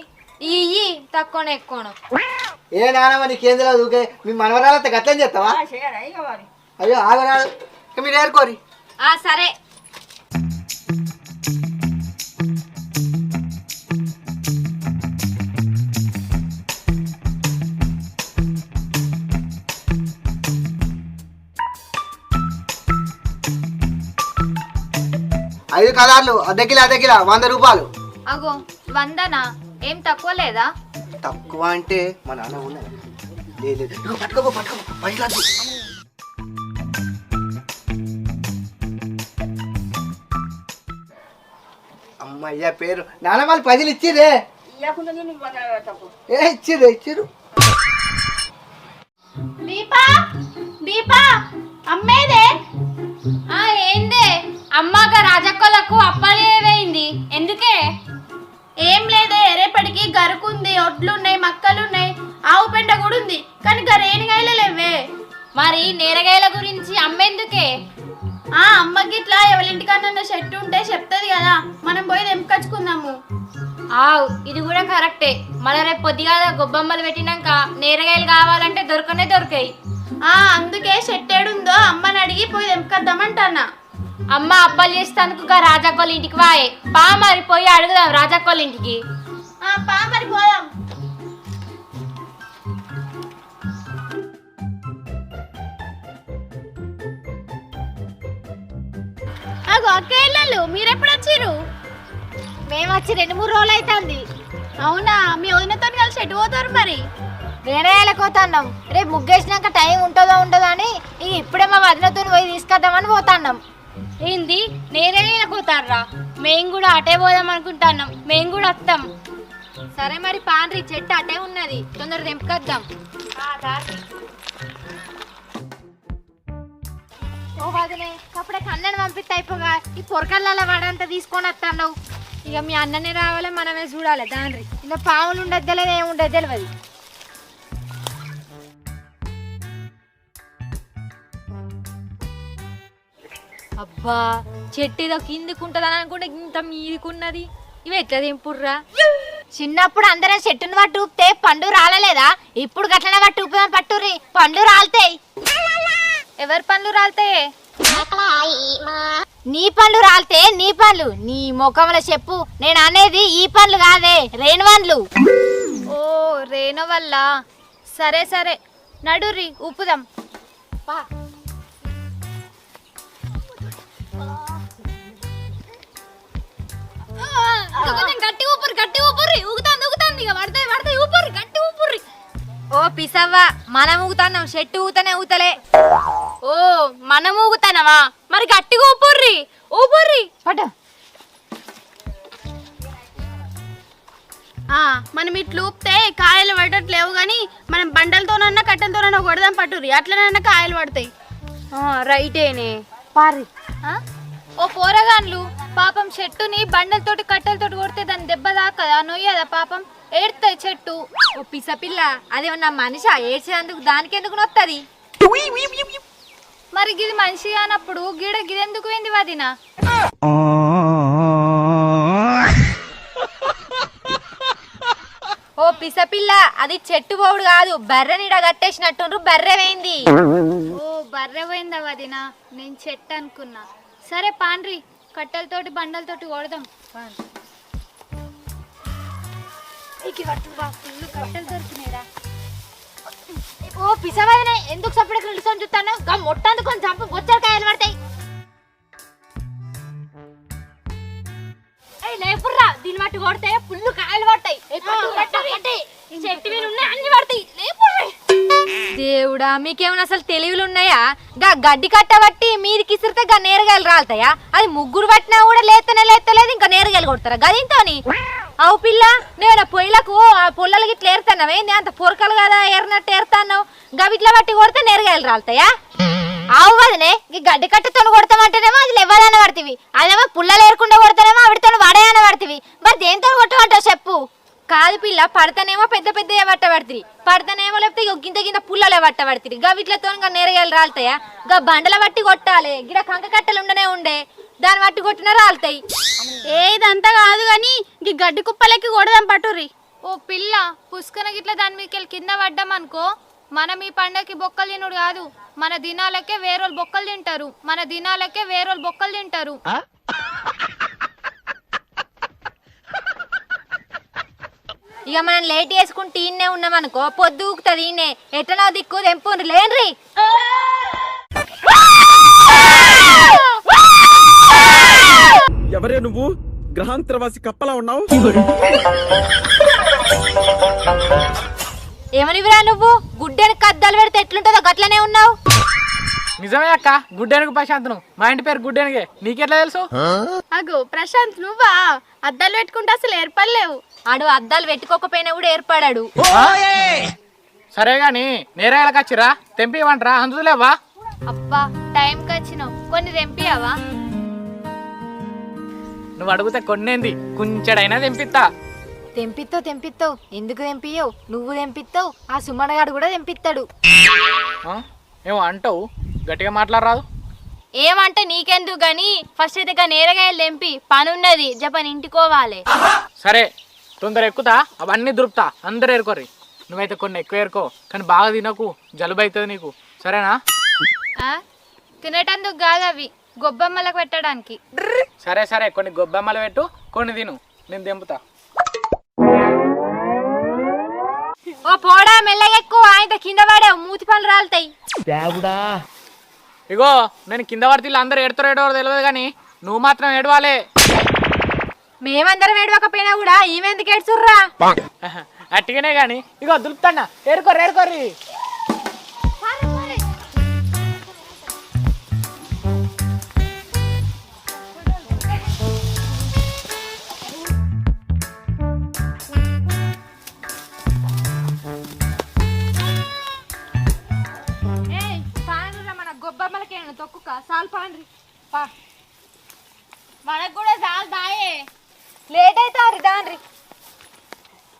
Speaker 1: ఇయ్యి తక్కువనే ఎక్కువను.
Speaker 4: ఏ నాన్నమ్మ నీకేం తెలియదు. ఊకే మీ మనవరాలతో గట్లని చేస్తావా? అయ్యో ఆగరాదు, మీరు ఏరుకోరి.
Speaker 1: సరే
Speaker 4: ఐదు కలర్లు అర్ధ కిలో 100 రూపాయలు.
Speaker 8: అగో 100నా? ఏం తక్కువ లేదా?
Speaker 4: తక్కువ అంటే మా నాన్న ఉన్నది. లేదు పట్టుకోపో పట్టుకోపో పైకి. అమ్మయ్య పేరు నాన్న వాళ్ళు 10 ఇచ్చిరే. ఏ ఇచ్చిరు.
Speaker 8: దీపా దీపా అమ్మేదే.
Speaker 1: ఏందే అమ్మాక రాజక్కలకు అప్పాలి వేయింది ఎందుకే?
Speaker 8: ఏం లేదే, రేపటికి గరుకుంది, ఒడ్లున్నాయి, మక్కలున్నాయి, ఆవు పెండ కూడా ఉంది. కానీ గరేనిగాయలు లేవే.
Speaker 1: మరి నేరగాయల గురించి అమ్మేందుకే?
Speaker 8: అమ్మకి ఇట్లా ఎవరింటికన్నా చెట్టు ఉంటే చెప్తుంది కదా, మనం పోయి తెంపుకొచ్చుకుందాము.
Speaker 1: ఇది కూడా కరెక్టే. మళ్ళీ రేపు పొద్దుగా గొబ్బమ్మలు పెట్టినాక నేరగాయలు కావాలంటే దొరకాయి.
Speaker 8: అందుకే చెట్టేడుందో అమ్మని అడిగి పోయి తెంపుకొద్దామంటానా.
Speaker 1: అమ్మ అప్పాలు చేస్తానుక రాజాకోళ్ళ ఇంటికి వాయే. పా మరి పోయి అడుగుదాం రాజాకోళ్ళ ఇంటికి.
Speaker 8: పా మరి పోదాం. అక్క ఇళ్ళు మీరెప్పుడు వచ్చిర్రు?
Speaker 1: మేము వచ్చి 2-3 రోజులు అవుతుంది.
Speaker 8: అవునా? మీ వదినతో కలిసి ఎటు పోతారు మరి?
Speaker 1: నేరగాయలకు పోతాన్నాం. రేపు ముగ్గేసినాక టైం ఉంటుందో అని ఇప్పుడే మా వదినతో పోయి తీసుకొద్దామని పోతాన్నాం. ఏంది నేరగాయలకు పోతారా? మేము కూడా అటే పోదాం అనుకుంటున్నాం. మేము కూడా వస్తాం. సరే మరి పాండ్రి, చెట్టు అటే ఉన్నది, తొందర తెంపుకొద్దాం. ఓ వదిలే, అప్పుడే అన్నని పంపిస్తే అయిపోగా ఈ పొరకల్ల వాడంతా తీసుకొని వస్తాను. ఇక మీ అన్ననే రావాలి, మనమే చూడాలి. దాని ఇలా పాములు ఉండదు తెలియదు, ఏముండదు తెలియదు. అబ్బా చెట్టు ఏదో కిందికుంటదని అనుకుంటే ఇంత మీదికున్నది. ఇవి ఎట్లా తెంపుర్రా? చిన్నప్పుడు అందరం చెట్టును పట్టు ఊపితే పండు రాలలేదా? ఇప్పుడు గట్లనే పట్టు ఊపుదాం, పట్టుర్రి, పండ్లు రాలుతాయి. ఎవరి పండ్లు రాలుతాయి? నీ పండ్లు రాలితే నీ పండ్లు నీ ముఖంలో చెప్పు. నేను అనేది ఈ పండ్లు కాదే, రేణు పండ్లు.
Speaker 8: ఓ రేణు వల్ల. సరే సరే నడుర్రి ఊపుదాం.
Speaker 1: గట్టి ఊపుర్రి ఊగుతాంది ఇక పడతాయి ఊపుర్రి, గట్టి ఊపుర్రి. ఓ పిసవ్వా, మనం ఊగుతాన్నాం, చెట్టు ఊతనే ఊతలే. ఓ మనం ఊగుతానవా? మరి గట్టిగా ఊపుర్రి పట.
Speaker 8: మనం ఇట్లు ఊపితే కాయలు పడట్లేవు, కానీ మనం బండలతోనన్నా కట్టెలతోనన్నా కొడదాం, పట్టుర్రి, అట్లనన్నా కాయలు పడతాయి.
Speaker 1: రైటేనే పారి.
Speaker 8: ఓ పోరగాన్లు పాపం చెట్టుని బండలతోటి కట్టెలతోటి కొడితే దాని దెబ్బ దాకదా నొయ్యదా పాపం ఏడుతాయి చెట్టు.
Speaker 1: ఓ పిసపిల్ల అదేమన్నా మనిషి ఏడ్చేందుకు దానికెందుకు నొత్తది?
Speaker 8: మరి గిది మనిషి అన్నప్పుడు గిడెందుకు పోయింది వదినా?
Speaker 1: ఓ పిసపిల్ల అది చెట్టు పోవుడు కాదు, బర్రె నీడ కట్టేసినట్టుండ్రు, బర్రె వేయింది.
Speaker 8: ఓ బర్రె పోయిందా వదినా, నేను చెట్టు అనుకున్నా. సరే పాండ్రి కట్టెలతోటి బండలతోటి కొడదాం. కట్టెలు దొరికినాయిరా.
Speaker 1: ఓ పిసవదినే ఎందుకు సపరేట్ నిలుసొని చూస్తాను? మొట్టందుకు కొంచెం చంపు బొచ్చరకాయలు పడతాయి. లేపుర్రా, దీన్ని బట్టి కొడితే పుల్లు కాయలు పడతాయి. చెట్టు మీద ఉన్నాయి అన్ని పడతాయి. దేవుడా, మీకేమైనా అసలు తెలివిలు ఉన్నాయా? గడ్డి కట్టబట్టి మీదికి ఇసిరితే నేరగాయలు రాలుతాయా? అది ముగ్గురు పట్టినా కూడా లేతలేదు, ఇంకా నేరగాయలు కొడతారా గదింతోని? అవు పిల్ల, నేను పొయ్యిలకు పొల్లలు గిట్ల ఏరుతాన్నావే, అంత పొరకలు కదా ఏరినట్టు ఏరుతాన్నావు. గవిట్ల బట్టి కొడితే నేరగాయలు రాలుతాయా? ఆవు వదనే, ఈ గడ్డి కట్టతో కొడతామంటేనేమో అది లేవదన్న పడుతుంది, అదేమో పుల్లలు ఏరకుండా కొడతానేమో ఆవిడతో వడయన్న పడుతుంది. మరి దేంతో కొట్టమంటావు చెప్పు? కాదు పిల్ల, పడతానేమో పెద్ద పెద్ద పట్టబడుతుంది, పడతానేమో లేకపోతే గింత పుల్లలే పట్టబడుతుంది. గవిట్లతో నేరగాయలు రాలుతాయా? బండల బట్టి కొట్టాలి, గిడ కంక కట్టలు ఉండే దాన్ని బట్టి కొట్టినా రాలుతాయి.
Speaker 8: ఏదంతా కాదు గాని ఈ గడ్డి కుప్పలకి కొడదాం పట్టుర్రి. ఓ పిల్ల, పుష్కన గిట్ల దాని మీదకి కింద పడ్డాం అనుకో, మనం ఈ పండగకి బొక్కలు తినుడు కాదు, మన దినాలకే వేరోళ్ళు బొక్కలు తింటారు, మన దినాలకే వేరోళ్ళు బొక్కలు తింటారు.
Speaker 1: ఇక మనం లేట్ చేసుకుంటే ఈయనే ఉన్నామనుకో, పొద్దు ఊకుతుంది. ఈయనే ఎట్టనో దిక్కు తెంపుండ్రి లేన్రి.
Speaker 14: ఎవరే నువ్వు? గ్రహాంతరవాసి కప్పలా ఉన్నావు.
Speaker 1: ఏమనివిరా నువ్వు? గుడ్డెని కద్దాలు పెడితే ఎట్లుంటుందో గట్లనే ఉన్నావు.
Speaker 5: నిజమే అక్క, గుడ్డెనుగు ప్రశాంత్. మా ఇంటి పేరు గుడ్డెనిగే, నీకెట్లా తెలుసు?
Speaker 8: అగో ప్రశాంత్, నువ్వా? అద్దాలు పెట్టుకుంటే అసలు ఏర్పడలేవు.
Speaker 1: ఆడు అద్దాలు పెట్టుకోకపోయినా కూడా ఏర్పడాడు.
Speaker 5: సరే గాని నేరేళ్ళకి వచ్చిరా, తెంపివంటరా అందులేవా?
Speaker 8: అబ్బా, టైంకి వచ్చినావు, కొన్ని తెంపియావా?
Speaker 5: నువ్వు అడిగితే కొన్నేంది, కొంచెడైనా తెంపిస్తా.
Speaker 1: తెంపిస్తావు. ఎందుకు తెంపియవు? నువ్వు తెంపిస్తావు, ఆ సుమనగాడు కూడా తెంపిస్తాడు.
Speaker 5: ఏమో అంటావు, గట్టిగా మాట్లాడరాదు.
Speaker 1: ఏమంటే నీకెందుకు గాని ఫస్ట్ అయితే నేరగాయలు తెంపి పనున్నది, జపన్ ఇంటికోవాలి.
Speaker 5: సరే, తొందర ఎక్కుతా, అవన్నీ దొరుకుతా, అందరు ఏరుకోర్రి. నువ్వైతే కొన్ని ఎక్కువ ఏరుకో, కానీ బాగా తినకు, జలుబు అవుతుంది నీకు, సరేనా?
Speaker 8: తినేటందుకు కాదు, అవి గొబ్బమ్మలకు పెట్టడానికి.
Speaker 5: సరే, కొన్ని గొబ్బెమ్మలు పెట్టు, కొన్ని తిను, నేను తెంపుతా.
Speaker 1: ఓ పోడా, మెల్లగెక్కు, ఆయన కింద పడే మూతి పనులు రాలుతాయి.
Speaker 5: ఇగో నేను కింద పడితే అందరు ఏడుతారో ఏడవరో తెలియదు, కానీ నువ్వు మాత్రం ఏడవాలే.
Speaker 1: మేమందరం ఏడవకపోయినా కూడా ఈమెందుకు ఏడ్చుర్రా?
Speaker 5: అట్టిగానే గాని ఇగో దులుపుతాన్నా, ఏరుకోర్రి.
Speaker 1: మన గొబ్బమ్మలకి తొక్కుక సాల్ పాండ్రి,
Speaker 8: మనకు కూడా చాలు దాయే,
Speaker 1: లేట్ అవుతారు దాన్రి.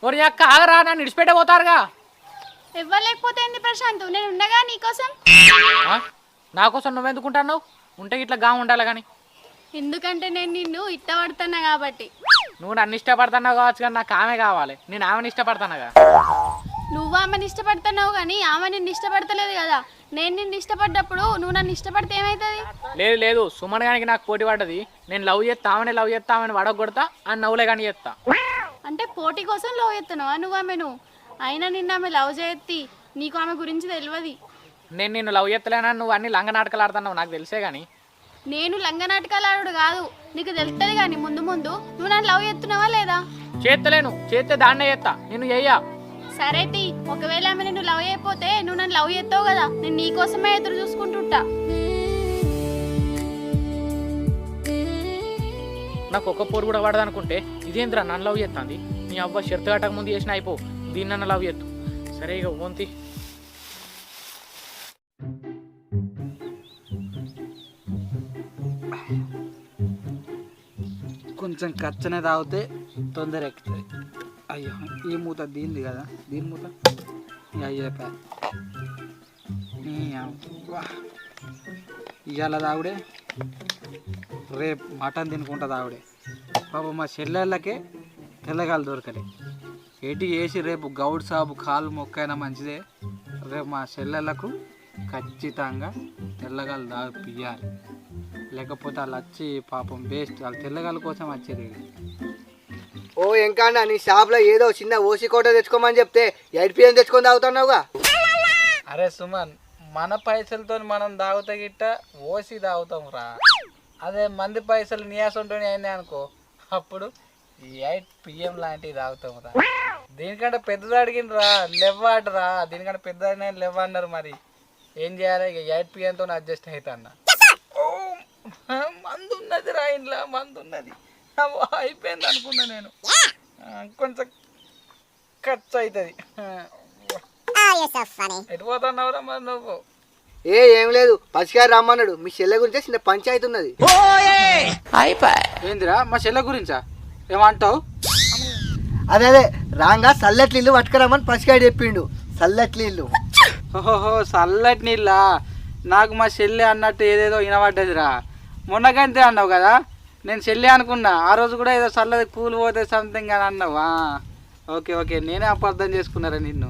Speaker 5: ఒరి అక్క ఆగరా, నన్ను ఇడిచిపెట్టే పోతారుగా.
Speaker 8: ఇవ్వలేకపోతే ఏంది ప్రశాంత్, నేను ఉండగా నీకోసం.
Speaker 5: నా కోసం నువ్వెందుకుంటున్నావు? ఉంటే ఇట్లా గా ఉండాలి కానీ.
Speaker 8: ఎందుకంటే నేను నిన్ను ఇష్టపడుతున్నా కాబట్టి.
Speaker 5: నువ్వు నన్ను ఇష్టపడుతున్నావు కావచ్చు, కానీ నాకు ఆమె కావాలి, నేను ఆమెను ఇష్టపడుతున్నాగా.
Speaker 8: నువ్వు ఆమెను ఇష్టపడుతున్నావు కానీ ఆమె నిన్ను ఇష్టపడతలేదు కదా. నేను నిన్ను ఇష్టపడ్డప్పుడు నువ్వు నన్ను ఇష్టపడితే ఏమవుతుంది?
Speaker 5: లేదు, సుమన్ గానికి నాకు పోటీ పడ్డది, నేను లవ్ చేస్తా, ఆమెనే లవ్ చేస్తా, ఆమెను వడగొడతా, అని నవ్వులే కానీ చేస్తా.
Speaker 8: అంటే పోటీ కోసం లవ్ చేస్తున్నావా నువ్వు ఆమెను? అయినా నిన్న ఆమె లవ్ చేయత్తి, నీకు ఆమె గురించి తెలియదు.
Speaker 5: నేను నిన్ను లవ్ చేస్తలేనా, నువ్వు అన్ని లంగ నాటకాలు ఆడుతున్నావు, నాకు తెలిసే కానీ.
Speaker 8: నేను లంగ నాటకాలు ఆడు కాదు, నీకు తెలుస్తుంది కానీ ముందు నువ్వు నన్ను లవ్ చేస్తున్నావా లేదా?
Speaker 5: చేస్తలేను, చేస్తే దాన్నే చేస్తా, నేను చెయ్యా.
Speaker 8: సరే తి, ఒకవేళ ఆమె నిన్ను లవ్ చేయకపోతే నువ్వు నన్ను లవ్ చేస్తావు కదా, నేను నీకోసమే ఎదురు చూసుకుంటుంటా.
Speaker 5: నాకు ఒక్క పోరు కూడా పడదనుకుంటే ఇదేంద్రా నన్ను లవ్ చేస్తుంది. నీ అవ్వ షర్తు కట్టక ముందు చేసిన అయిపో, దీన్ని నన్ను లవ్ చేస్తూ. సరే ఇక ఓంతి
Speaker 2: కొంచెం కచ్చనే తాగితే తొందర ఎక్కుతుంది. అయ్యో ఈ మూత దీనిది కదా, దీని మూత అయ్యా ఇవాళ తాగుడే, రేపు మటన్ తినుకుంటా తాగుడే. పాపం మా చెల్లెళ్ళకే తెల్లగాలు దొరకలే. ఎటు వేసి రేపు గౌడ్ సాబు కాలు మొక్కైనా మంచిదే. రేపు మా చెల్లెళ్ళకు ఖచ్చితంగా తెల్లగాలు తాగిపియాలి. లేకపోతే వాళ్ళు వచ్చి పాపం వేస్ట్, వాళ్ళు తెల్లగాల కోసం వచ్చేది.
Speaker 4: ఓ ఇంకా నీ షాప్లో ఏదో చిన్న ఓసి కోట తెచ్చుకోమని చెప్తే 8 PM తెచ్చుకొని తాగుతున్నావుగా.
Speaker 2: అరే సుమన్, మన పైసలతో మనం తాగుతా గిట్ట ఓసి తాగుతాం రా. అదే మంది పైసలు నీయాసంటోని అయినాయి అనుకో, అప్పుడు 8 PM లాంటివి తాగుతాం రా. దీనికంటే పెద్దది అడిగినరా, లెవ్వాడరా. దీనికంటే పెద్దది లెవ్వన్నారు. మరి ఏం చేయాలి? ఇక 8 PMతో అడ్జస్ట్ అవుతా అన్న. మందు ఉన్నది రా, ఇంట్లో మందు ఉన్నది. అయిపోయింది అనుకున్నా నేను. కొంచెం ఖర్చు అవుతుంది. ఎటు పోతున్నావురా మరి నువ్వు?
Speaker 4: ఏం లేదు, పసిగారు రమ్మన్నాడు. మీ చెల్లె గురించి చిన్న పంచాయతీ ఉన్నది.
Speaker 2: ఏందిరా మా చెల్లె గురించా? ఏమంటావు?
Speaker 4: అదే రాంగా చల్లటి నీళ్ళు పట్టుకురామని పసిగాడు చెప్పిండు. చల్లటి నీళ్ళు.
Speaker 2: ఓహో చల్లటి నీళ్ళ. నాకు మా చెల్లె అన్నట్టు ఏదేదో వినబడ్డదిరా. మొన్నకంతే అన్నావు కదా, నేను చెల్లె అనుకున్నా. ఆ రోజు కూడా ఏదో చల్లది కూల్ పోతే సంథింగ్ అని అన్నావా? ఓకే ఓకే, నేనే అపార్థం చేసుకున్నారా నిన్ను.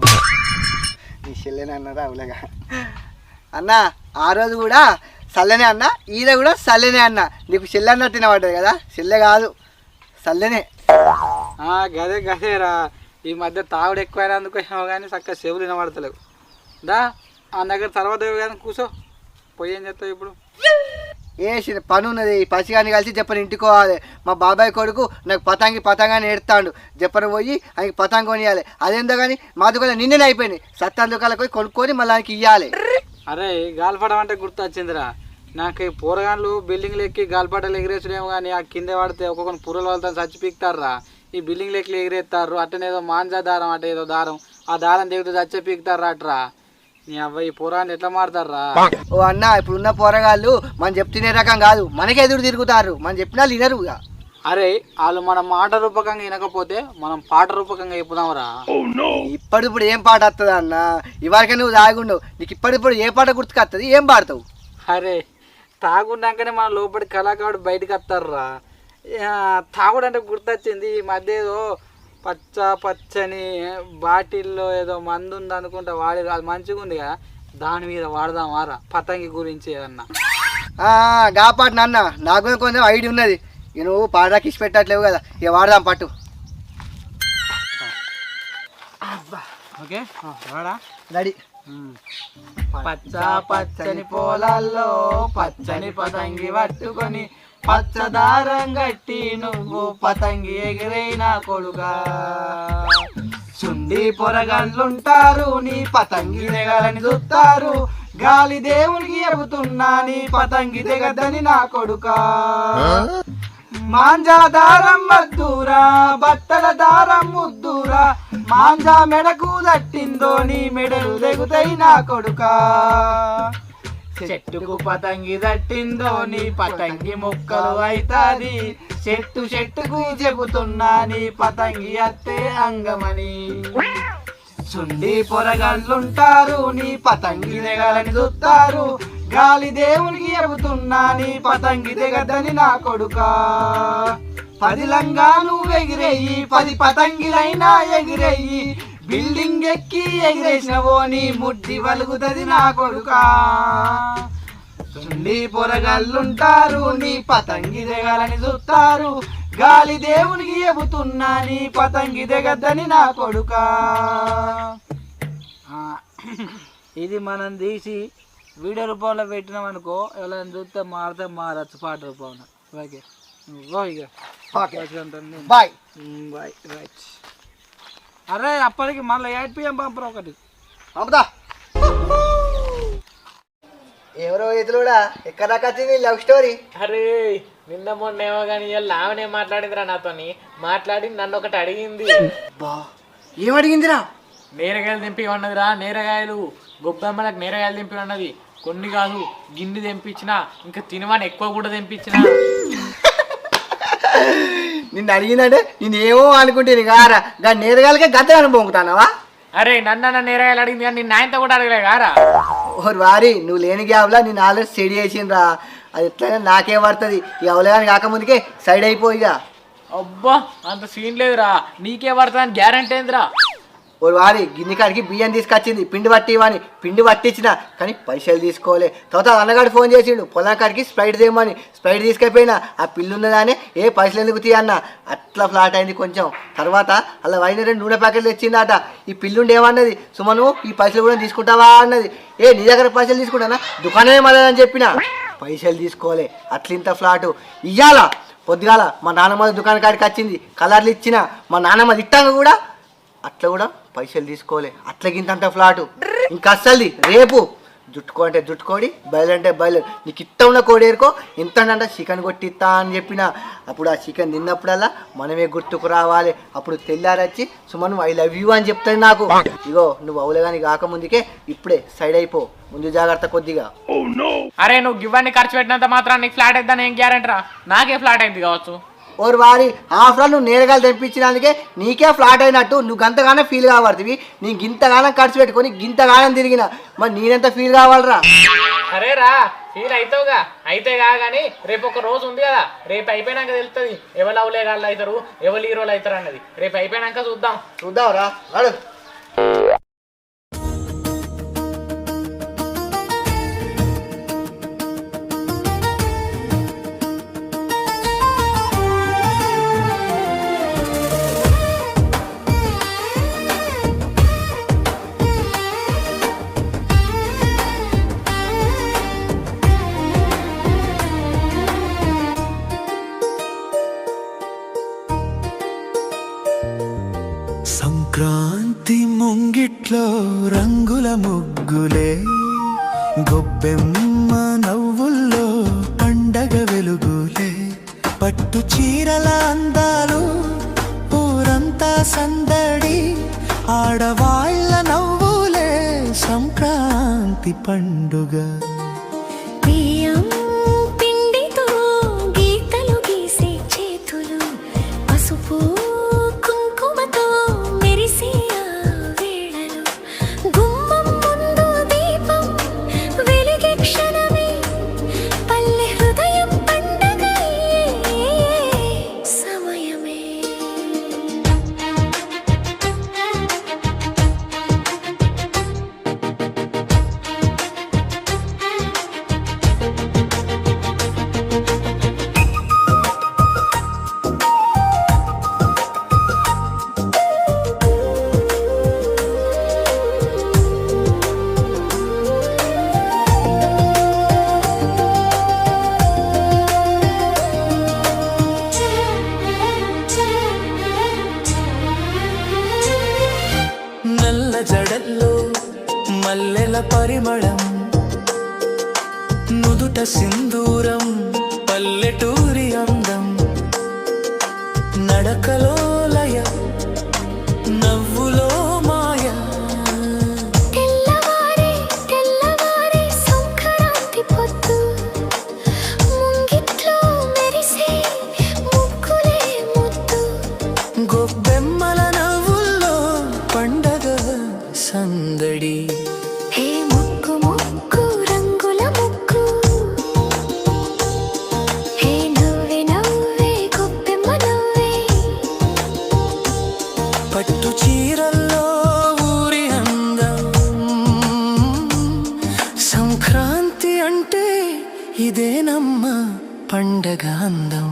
Speaker 4: నీ చెల్లెనే అన్నారా? అవులగా అన్న, ఆ రోజు కూడా చల్లనే అన్న, ఈయన కూడా చల్లనే అన్న. నీకు చెల్లె అన్నట్టు తినబడ్డది కదా, చెల్లె కాదు చల్లనే.
Speaker 2: గదే గదేరా. ఈ మధ్య తాగుడు ఎక్కువైనందుకు ఏమో కానీ చక్కగా చెవులు వినబడతలేవు. దా ఆ దగ్గర తర్వాత కానీ కూర్చో. పోయి ఏం చేస్తావు ఇప్పుడు?
Speaker 4: పని ఉన్నది. పసిగాని కలిసి చెప్పని ఇంటికోవాలి. మా బాబాయ్ కొడుకు నాకు పతంగాని ఏడుతాడు. చెప్పని పోయి ఆయనకి పతంగి కొనియాలి. అదేందో కానీ మా దుకాణం నిన్ననే అయిపోయింది. సత్తాన్ దుకాణాలకు పోయి కొనుక్కొని మళ్ళీ ఆయనకి ఇవ్వాలి.
Speaker 2: అరే గాలిపటం అంటే గుర్తు వచ్చిందిరా. నాకు ఈ పోరగాన్లు బిల్డింగ్లు ఎక్కి గాలిపటాలు ఎగిరేసుడేమో కానీ ఆ కింద పడితే ఒక్కొక్కరు పుర్రలు వాళ్ళతో చచ్చి పీకుతారా. ఈ బిల్డింగ్లు ఎక్కి ఎగిరేస్తారు. అట్టనేదో మాంజా దారం అంటే ఏదో దారం, ఆ దారం దిగుతూ చచ్చి పీకుతారా అట్రా. నీ అబ్బాయి పోరాన్ని ఎట్లా మారుతారా?
Speaker 4: ఓ అన్న, ఇప్పుడున్న పోరగాళ్ళు మనం చెప్తునే రకం కాదు, మనకి ఎదురు తిరుగుతారు. మనం చెప్పినా వినరు.
Speaker 2: అరే వాళ్ళు మన మాట రూపకంగా వినకపోతే మనం పాట రూపకంగా చెప్పుదాంరా.
Speaker 4: ఇప్పటిప్పుడు ఏం పాట వస్తుంది అన్న? ఇవరకే నువ్వు తాగుండవు. నీకు ఇప్పటిప్పుడు ఏ పాట గుర్తుకొస్తుంది? ఏం పాడతావు?
Speaker 2: అరే తాగున్నాకనే మన లోపలి కళాకారుడు బయటకు వస్తారా. తాగుడు అంటే గుర్తొచ్చింది. ఈ మధ్య ఏదో పచ్చని బాటిల్లో ఏదో మందు ఉంది అనుకుంటా వాడి, అది మంచిగా ఉంది కదా, దాని మీద వాడదామారా పతంగి గురించి ఏదన్నా.
Speaker 4: గా పాట నాన్న, నాకు కొంచెం ఐడియా ఉన్నది. ఇక నువ్వు పాటకి ఇచ్చి పెట్టట్లేవు కదా, ఇక వాడదాం పట్టు.
Speaker 2: ఓకే వాడా
Speaker 4: రెడీ.
Speaker 2: పచ్చని పొలాల్లో పచ్చని పతంగి పట్టుకొని పచ్చదారం గట్టి నువ్వు పతంగి ఎగిరైనా కొడుగా. చుండి పొరగండ్లుంటారు నీ పతంగి దిగలని చూస్తారు. గాలి దేవునికి ఎబుతున్నా నీ పతంగి దిగదని నా కొడుకా. మాంజా దారం వద్దురా, బట్టల దారం ముద్దురా. మాంజా మెడకు దట్టిందో నీ మెడలు దిగుతాయి నా కొడుకా. చెట్టుకు పతంగి దట్టిందో నీ పతంగి ముక్కలు అవుతాది. చెట్టుకు చెబుతున్నా నీ పతంగి అత్తే అంగమని. చుండి పొరగండ్లుంటారు నీ పతంగి దిగలని చూస్తారు. గాలి దేవునికి ఎబుతున్నా నీ పతంగి దిగదని నా కొడుకా. 10 లంగా నువ్వు ఎగిరేయి, 10 పతంగిలైనా ఎగిరేయి. బిల్డింగ్ ఎక్కి ఎగిరేసినవో నీ ముడ్డి వలుగుతుంది నా కొడుకా. చుండి పొరగల్లుంటారు నీ పతంగి దిగలని చూస్తారు. గాలి దేవునికి ఎబుతున్నా నీ పతంగి దిగద్దని నా కొడుకా. ఇది మనం తీసి వీడియో రూపంలో పెట్టినాం అనుకో, ఎవరైనా చూస్తే మారితే మారచ్చు పాట రూపంలో. Okay
Speaker 4: bye
Speaker 2: bye. రైట్. అరే అప్పటికి మళ్ళీ 8 PM పంపరు ఒకటి.
Speaker 4: పంపుతా. ఎవరో ఎదురుడా ఎక్కడ వచ్చింది లవ్ స్టోరీ?
Speaker 5: అరే నిన్న మొన్న ఏమో కానీ ఇలా ఆమెనే మాట్లాడిందిరా నాతోని. మాట్లాడి నన్ను ఒకటి అడిగింది.
Speaker 4: ఏం అడిగిందిరా?
Speaker 5: నేరగాయలు దింపి ఉన్నదిరా. నేరగాయలు గొబ్బెమ్మలకు నేరగాయలు దింపి ఉన్నది. కొన్ని కాదు గిన్నె తెంపించిన, ఇంకా తినమని ఎక్కువ కూడా తెంపించిన.
Speaker 4: నిన్ను అడిగిందంటే నేనేమో అనుకుంటే కారా గా నేరగాలకే గత అనుభవంతానవా?
Speaker 5: అరే నన్ను నేరగాయలు అడిగింది కానీ నేను ఆయనతో కూడా అడగలే కారా.
Speaker 4: ఓరు వారి నువ్వు లేని గ్యాప్లా నేను ఆల్రెడీ స్టడీ చేసిండ్రా. అది ఎట్లయినా నాకే పడుతుంది. ఈ అవలేగాని కాకముందుకే సైడ్ అయిపోయిగా.
Speaker 5: అబ్బా అంత సీన్ లేదురా, నీకే పడుతుందని గ్యారంటీ ఏందిరా.
Speaker 4: ఓ వారి గిన్నె కాడికి బియ్యం తీసుకొచ్చింది, పిండి పట్టి ఇవ్వని. పిండి పట్టించిన కానీ పైసలు తీసుకోలే. తర్వాత అన్నగాడు ఫోన్ చేసిండు పొలం కాడికి స్ప్రైట్ తీయమని. స్ప్రైట్ తీసుకెళ్ళిపోయినా ఆ పిల్లు ఉన్నదానే ఏ పైసలు ఎందుకు తీయన్న అట్లా ఫ్లాట్ అయింది కొంచెం. తర్వాత అలా వైన 2 నూనె ప్యాకెట్లు తెచ్చిందట. ఈ పిల్లుండి ఏమన్నది, సుమను ఈ పైసలు కూడా తీసుకుంటావా అన్నది. నీ దగ్గర పైసలు తీసుకుంటానా, దుకాణమే మళ్ళని చెప్పిన. పైసలు తీసుకోలే. అట్లింత ఫ్లాటు ఇయ్యాల. పొద్దుగాల మా నాన్నమ్మ దుకాణం కాడికి వచ్చింది, కలర్లు ఇచ్చిన. మా నాన్నమ్మ తిట్టాక కూడా అట్లా కూడా పైసలు తీసుకోలే. అట్లకింతంత ఫ్లాటు. ఇంకా అస్సలు రేపు జుట్టుకో అంటే జుట్టుకోడి, బయలు అంటే బయలు. నీకు ఇట్ట ఉన్న కోడేరుకో ఎంత చికెన్ కొట్టిస్తా అని చెప్పిన. అప్పుడు ఆ చికెన్ తిన్నప్పుడల్లా మనమే గుర్తుకు రావాలి. అప్పుడు తెల్లారొచ్చి సుమను ఐ లవ్ యూ అని చెప్తాడు నాకు. ఇగో నువ్వు అవులేగాని కాకముందుకే ఇప్పుడే సైడ్ అయిపో, ముందు జాగ్రత్త కొద్దిగా.
Speaker 5: అరే నువ్వు ఇవన్నీ ఖర్చు పెట్టినంత మాత్రం నీకు ఫ్లాట్ అయిద్దని ఏం గ్యారెంటీ రా. నాకే ఫ్లాట్ అయింది కావచ్చు.
Speaker 4: ఓరు వారి ఆఫ్టర్ నువ్వు నేరగాలు తెప్పించినందుకే నీకే ఫ్లాట్ అయినట్టు నువ్వు గంతగానే ఫీల్ కావడుతుంది. నీ గింతగానం ఖర్చు పెట్టుకొని గింతగానం తిరిగిన మరి నేనెంత ఫీల్ కావాలరా?
Speaker 5: అరే రా ఫీల్ అవుతావుగా. అయితే కానీ రేపు ఒక రోజు ఉంది కదా, రేపు అయిపోయినాక తెలుస్తుంది ఎవరు అవలేగాళ్ళు అవుతారు ఎవరు హీరోలు అవుతారు అన్నది. రేపు అయిపోయినాక
Speaker 4: చూద్దాంరా. అడు
Speaker 15: సంక్రాంతి ముంగిట్లో రంగుల ముగ్గులే, గొబ్బెమ్మ నవ్వుల్లో పండగ వెలుగులే, పట్టు చీరల అందాలు ఊరంతా సందడి, ఆడవాళ్ళ నవ్వులే సంక్రాంతి పండుగ. జడల్లో మల్లెల పరిమళం, నుదుట సింధూరం, పల్లెటూరి అందం, నడకలో లయ, నవ్వులో మాయ.
Speaker 16: తెల్లవారే తెల్లవారే సంక్రాంతి పొద్దు, ముంగిట్లో మెరిసే ముగ్గులే ముద్దు,
Speaker 15: గొబ్బెమ్మల నవ్వుల్లో పండగ సందడి.
Speaker 16: హే ముగ్గు ముగ్గు రంగుల ముగ్గు, హే నవ్వే నవ్వే గొబ్బెమ్మ నవ్వే,
Speaker 15: పట్టు చీరల్లో ఊరి అందం. సంక్రాంతి అంటే ఇదేనమ్మ పండగ అందం.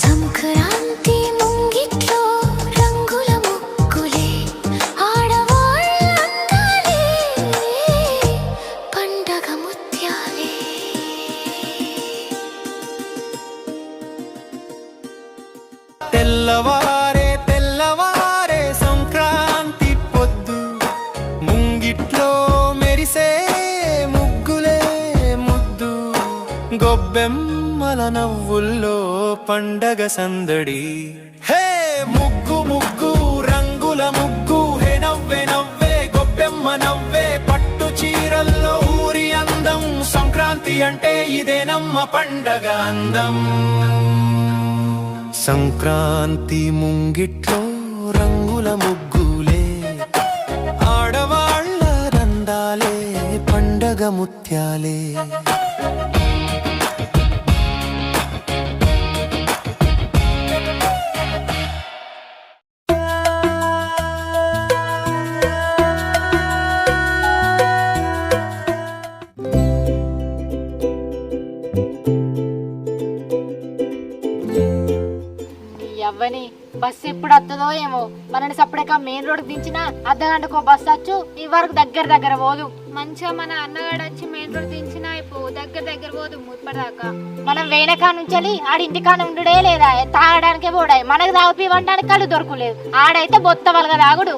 Speaker 16: సంక్రాంతి ముంగిట్లో రంగుల ముగ్గులే, ఆడవాళ్ళ అందాలే పండగ ముత్యాలే.
Speaker 15: తెల్లవారే తెల్లవారే సంక్రాంతి పొద్దు, ముంగిట్లో మెరిసే ముగ్గులే ముద్దు, గొబ్బెమ్మల నవ్వుల్లో పండగ సందడి. హే ముగ్గు ముగ్గు రంగుల ముగ్గు, హే నవ్వే నవ్వే గొబ్బెమ్మ నవ్వే, పట్టు చీరల్లో ఊరి అందం. సంక్రాంతి అంటే ఇదేనమ్మ పండగ అందం. సంక్రాంతి ముంగిట్లో రంగుల ముగ్గులే ఆడవాళ్ళ దందాలే పండగ ముత్యాలే
Speaker 8: అవ్వని బస్సు ఎప్పుడు వస్తుందో ఏమో మనని సపరేట్గా మెయిన్ రోడ్ దించినా అర్ధగంటకు బస్సు వచ్చు ఈ వరకు దగ్గర పోదు మంచిగా మన అన్నగాడు వచ్చి మెయిన్ రోడ్ దించినా అయిపో దగ్గర పోదు ముప్పటిదాకా మనం వేనకా నుంచి ఆడి ఇంటికాడ ఉండుడే లేదా తాగడానికే పోడాయి మనకు తాగిపివ్వడానికి కళ్ళు దొరకలేదు ఆడైతే బొత్త వలగ తాగుడు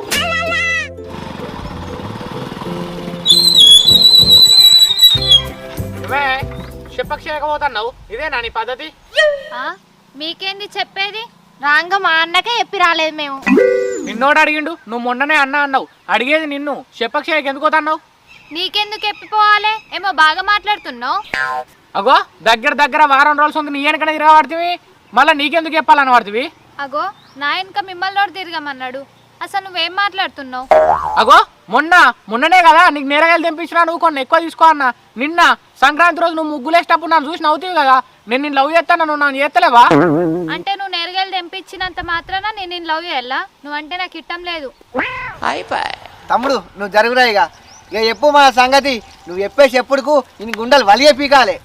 Speaker 5: చెప్పకపోతున్నావు ఇదేనా నీ పద్ధతి?
Speaker 8: మీకేంది చెప్పేది రాంగ మా అన్నకే చెప్పి రాలేదు మేము
Speaker 5: నిన్నోడు అడిగిండు నువ్వు మొన్ననే అన్నావు అడిగేది నిన్ను చెప్పక్షేయకి ఎందుకు పోతున్నావు?
Speaker 8: నీకెందుకు ఎప్పిపోవాలి ఏమో బాగా మాట్లాడుతున్నావు
Speaker 5: అగో దగ్గర వారం రోజులు సొంత నీ వెనకనే తిరగబడుతుంది మళ్ళీ నీకెందుకు చెప్పాలని పడుతుంది?
Speaker 8: అగో నా వెనక మిమ్మల్ని తిరగమన్నాడు అసలు నువ్వేం మాట్లాడుతున్నావు?
Speaker 5: అగో మొన్ననే కదా నీకు నేరగాయలు తెంపించినా నువ్వు కొన్ని ఎక్కువ తీసుకో అన్న నిన్న సంక్రాంతి రోజు నువ్వు ముగ్గులేసేటప్పుడు నన్ను చూసి నవ్వుతావు కదా నేను లవ్ చేస్తాను నువ్వు నన్ను చేస్తలేవా?
Speaker 8: అంటే నువ్వు నేరగాయలు తెంపించినంత మాత్రాన నేను లవ్ చేయాలా నువ్వంటే నాకు ఇష్టం లేదు.
Speaker 4: తమ్ముడు నువ్వు జరుగురా ఇక చెప్పు మా సంగతి నువ్వు చెప్పేసి ఎప్పుడుకు ఇన్ని గుండెలు వలిగే పీకాలి.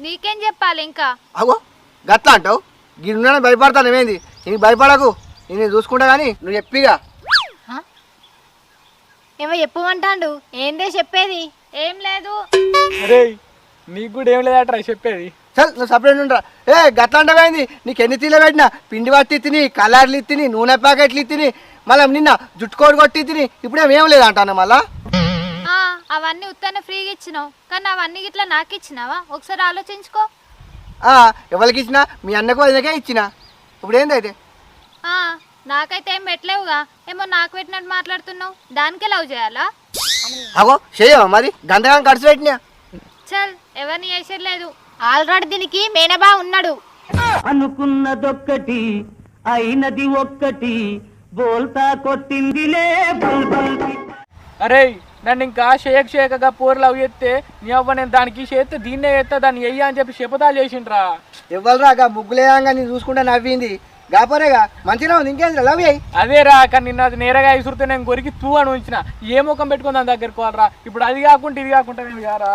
Speaker 8: నీకేం చెప్పాలి ఇంకా?
Speaker 4: అగో గట్లా అంటావు గిన్నె భయపడతాను ఏమైంది నీకు భయపడకు నేను చూసుకుంటా కానీ నువ్వు చెప్పిగా
Speaker 8: ఏమో చెప్పమంటాడు ఏందే చెప్పేది? ఏం లేదు.
Speaker 5: అరే నీకు కూడా ఏం లేదట్రా చెప్పేది.
Speaker 4: చల్ నువ్వు సపరేట్ ఉంటా గట్లా అంటావేంది నీకు ఎన్ని తీల పెట్టినా పిండి పట్టి తిని కలర్లు ఇత్తిని నూనె ప్యాకెట్లు ఇత్తిని మళ్ళీ నిన్న జుట్టుకోడు కొట్టి తిని ఇప్పుడేం లేదంటాను మళ్ళా.
Speaker 8: అవన్నీ ఉత్తనే ఫ్రీగా ఇచ్చినావు కానీ అవన్నీ ఇట్లా నాకు ఇచ్చినావా ఒకసారి ఆలోచించుకో.
Speaker 4: ఎవరికి ఇచ్చినా మీ అన్నకు వదినకే ఇచ్చినా ఇప్పుడు ఏందైతే
Speaker 8: నాకైతే ఏం పెట్టలేవుగా ఏమో నాకు పెట్టినట్టు మాట్లాడుతున్నావు దానికే లవ్ చేయాలా?
Speaker 4: అగో చేయవా మరి గంటగా ఖర్చు పెట్టినా
Speaker 8: చల్ ఎవరిని చేసేయలేదు ఆల్రెడీ దీనికి మేనబా ఉన్నాడు.
Speaker 11: అనుకున్నదొక్కటి అయినది ఒక్కటి బోల్తా కొట్టిందిలే.
Speaker 5: అరే నన్ను ఇంకా షేకగా పోరు లవ్ చేస్తే నీ అవ్వ నేను దానికి చేస్తే దీన్నే చేస్తా దాన్ని వెయ్యి అని చెప్పి శపథాలు చేసిండ్రా.
Speaker 4: ఇవ్వరా ముగ్గులేయంగా నేను చూసుకుంటా నవ్వింది గాపరేగా మంచిగా ఉంది ఇంకేంద్ర లవ్ అయ్యి
Speaker 5: అదే రా కానీ నిన్న అది నేరగా ఇసురుతే నేను కొరికి తూ అని ఉంచిన ఏ ముఖం పెట్టుకుని దాని దగ్గరకు వాళ్ళరా ఇప్పుడు అది కాకుండా ఇది కాకుండా నేను కారా.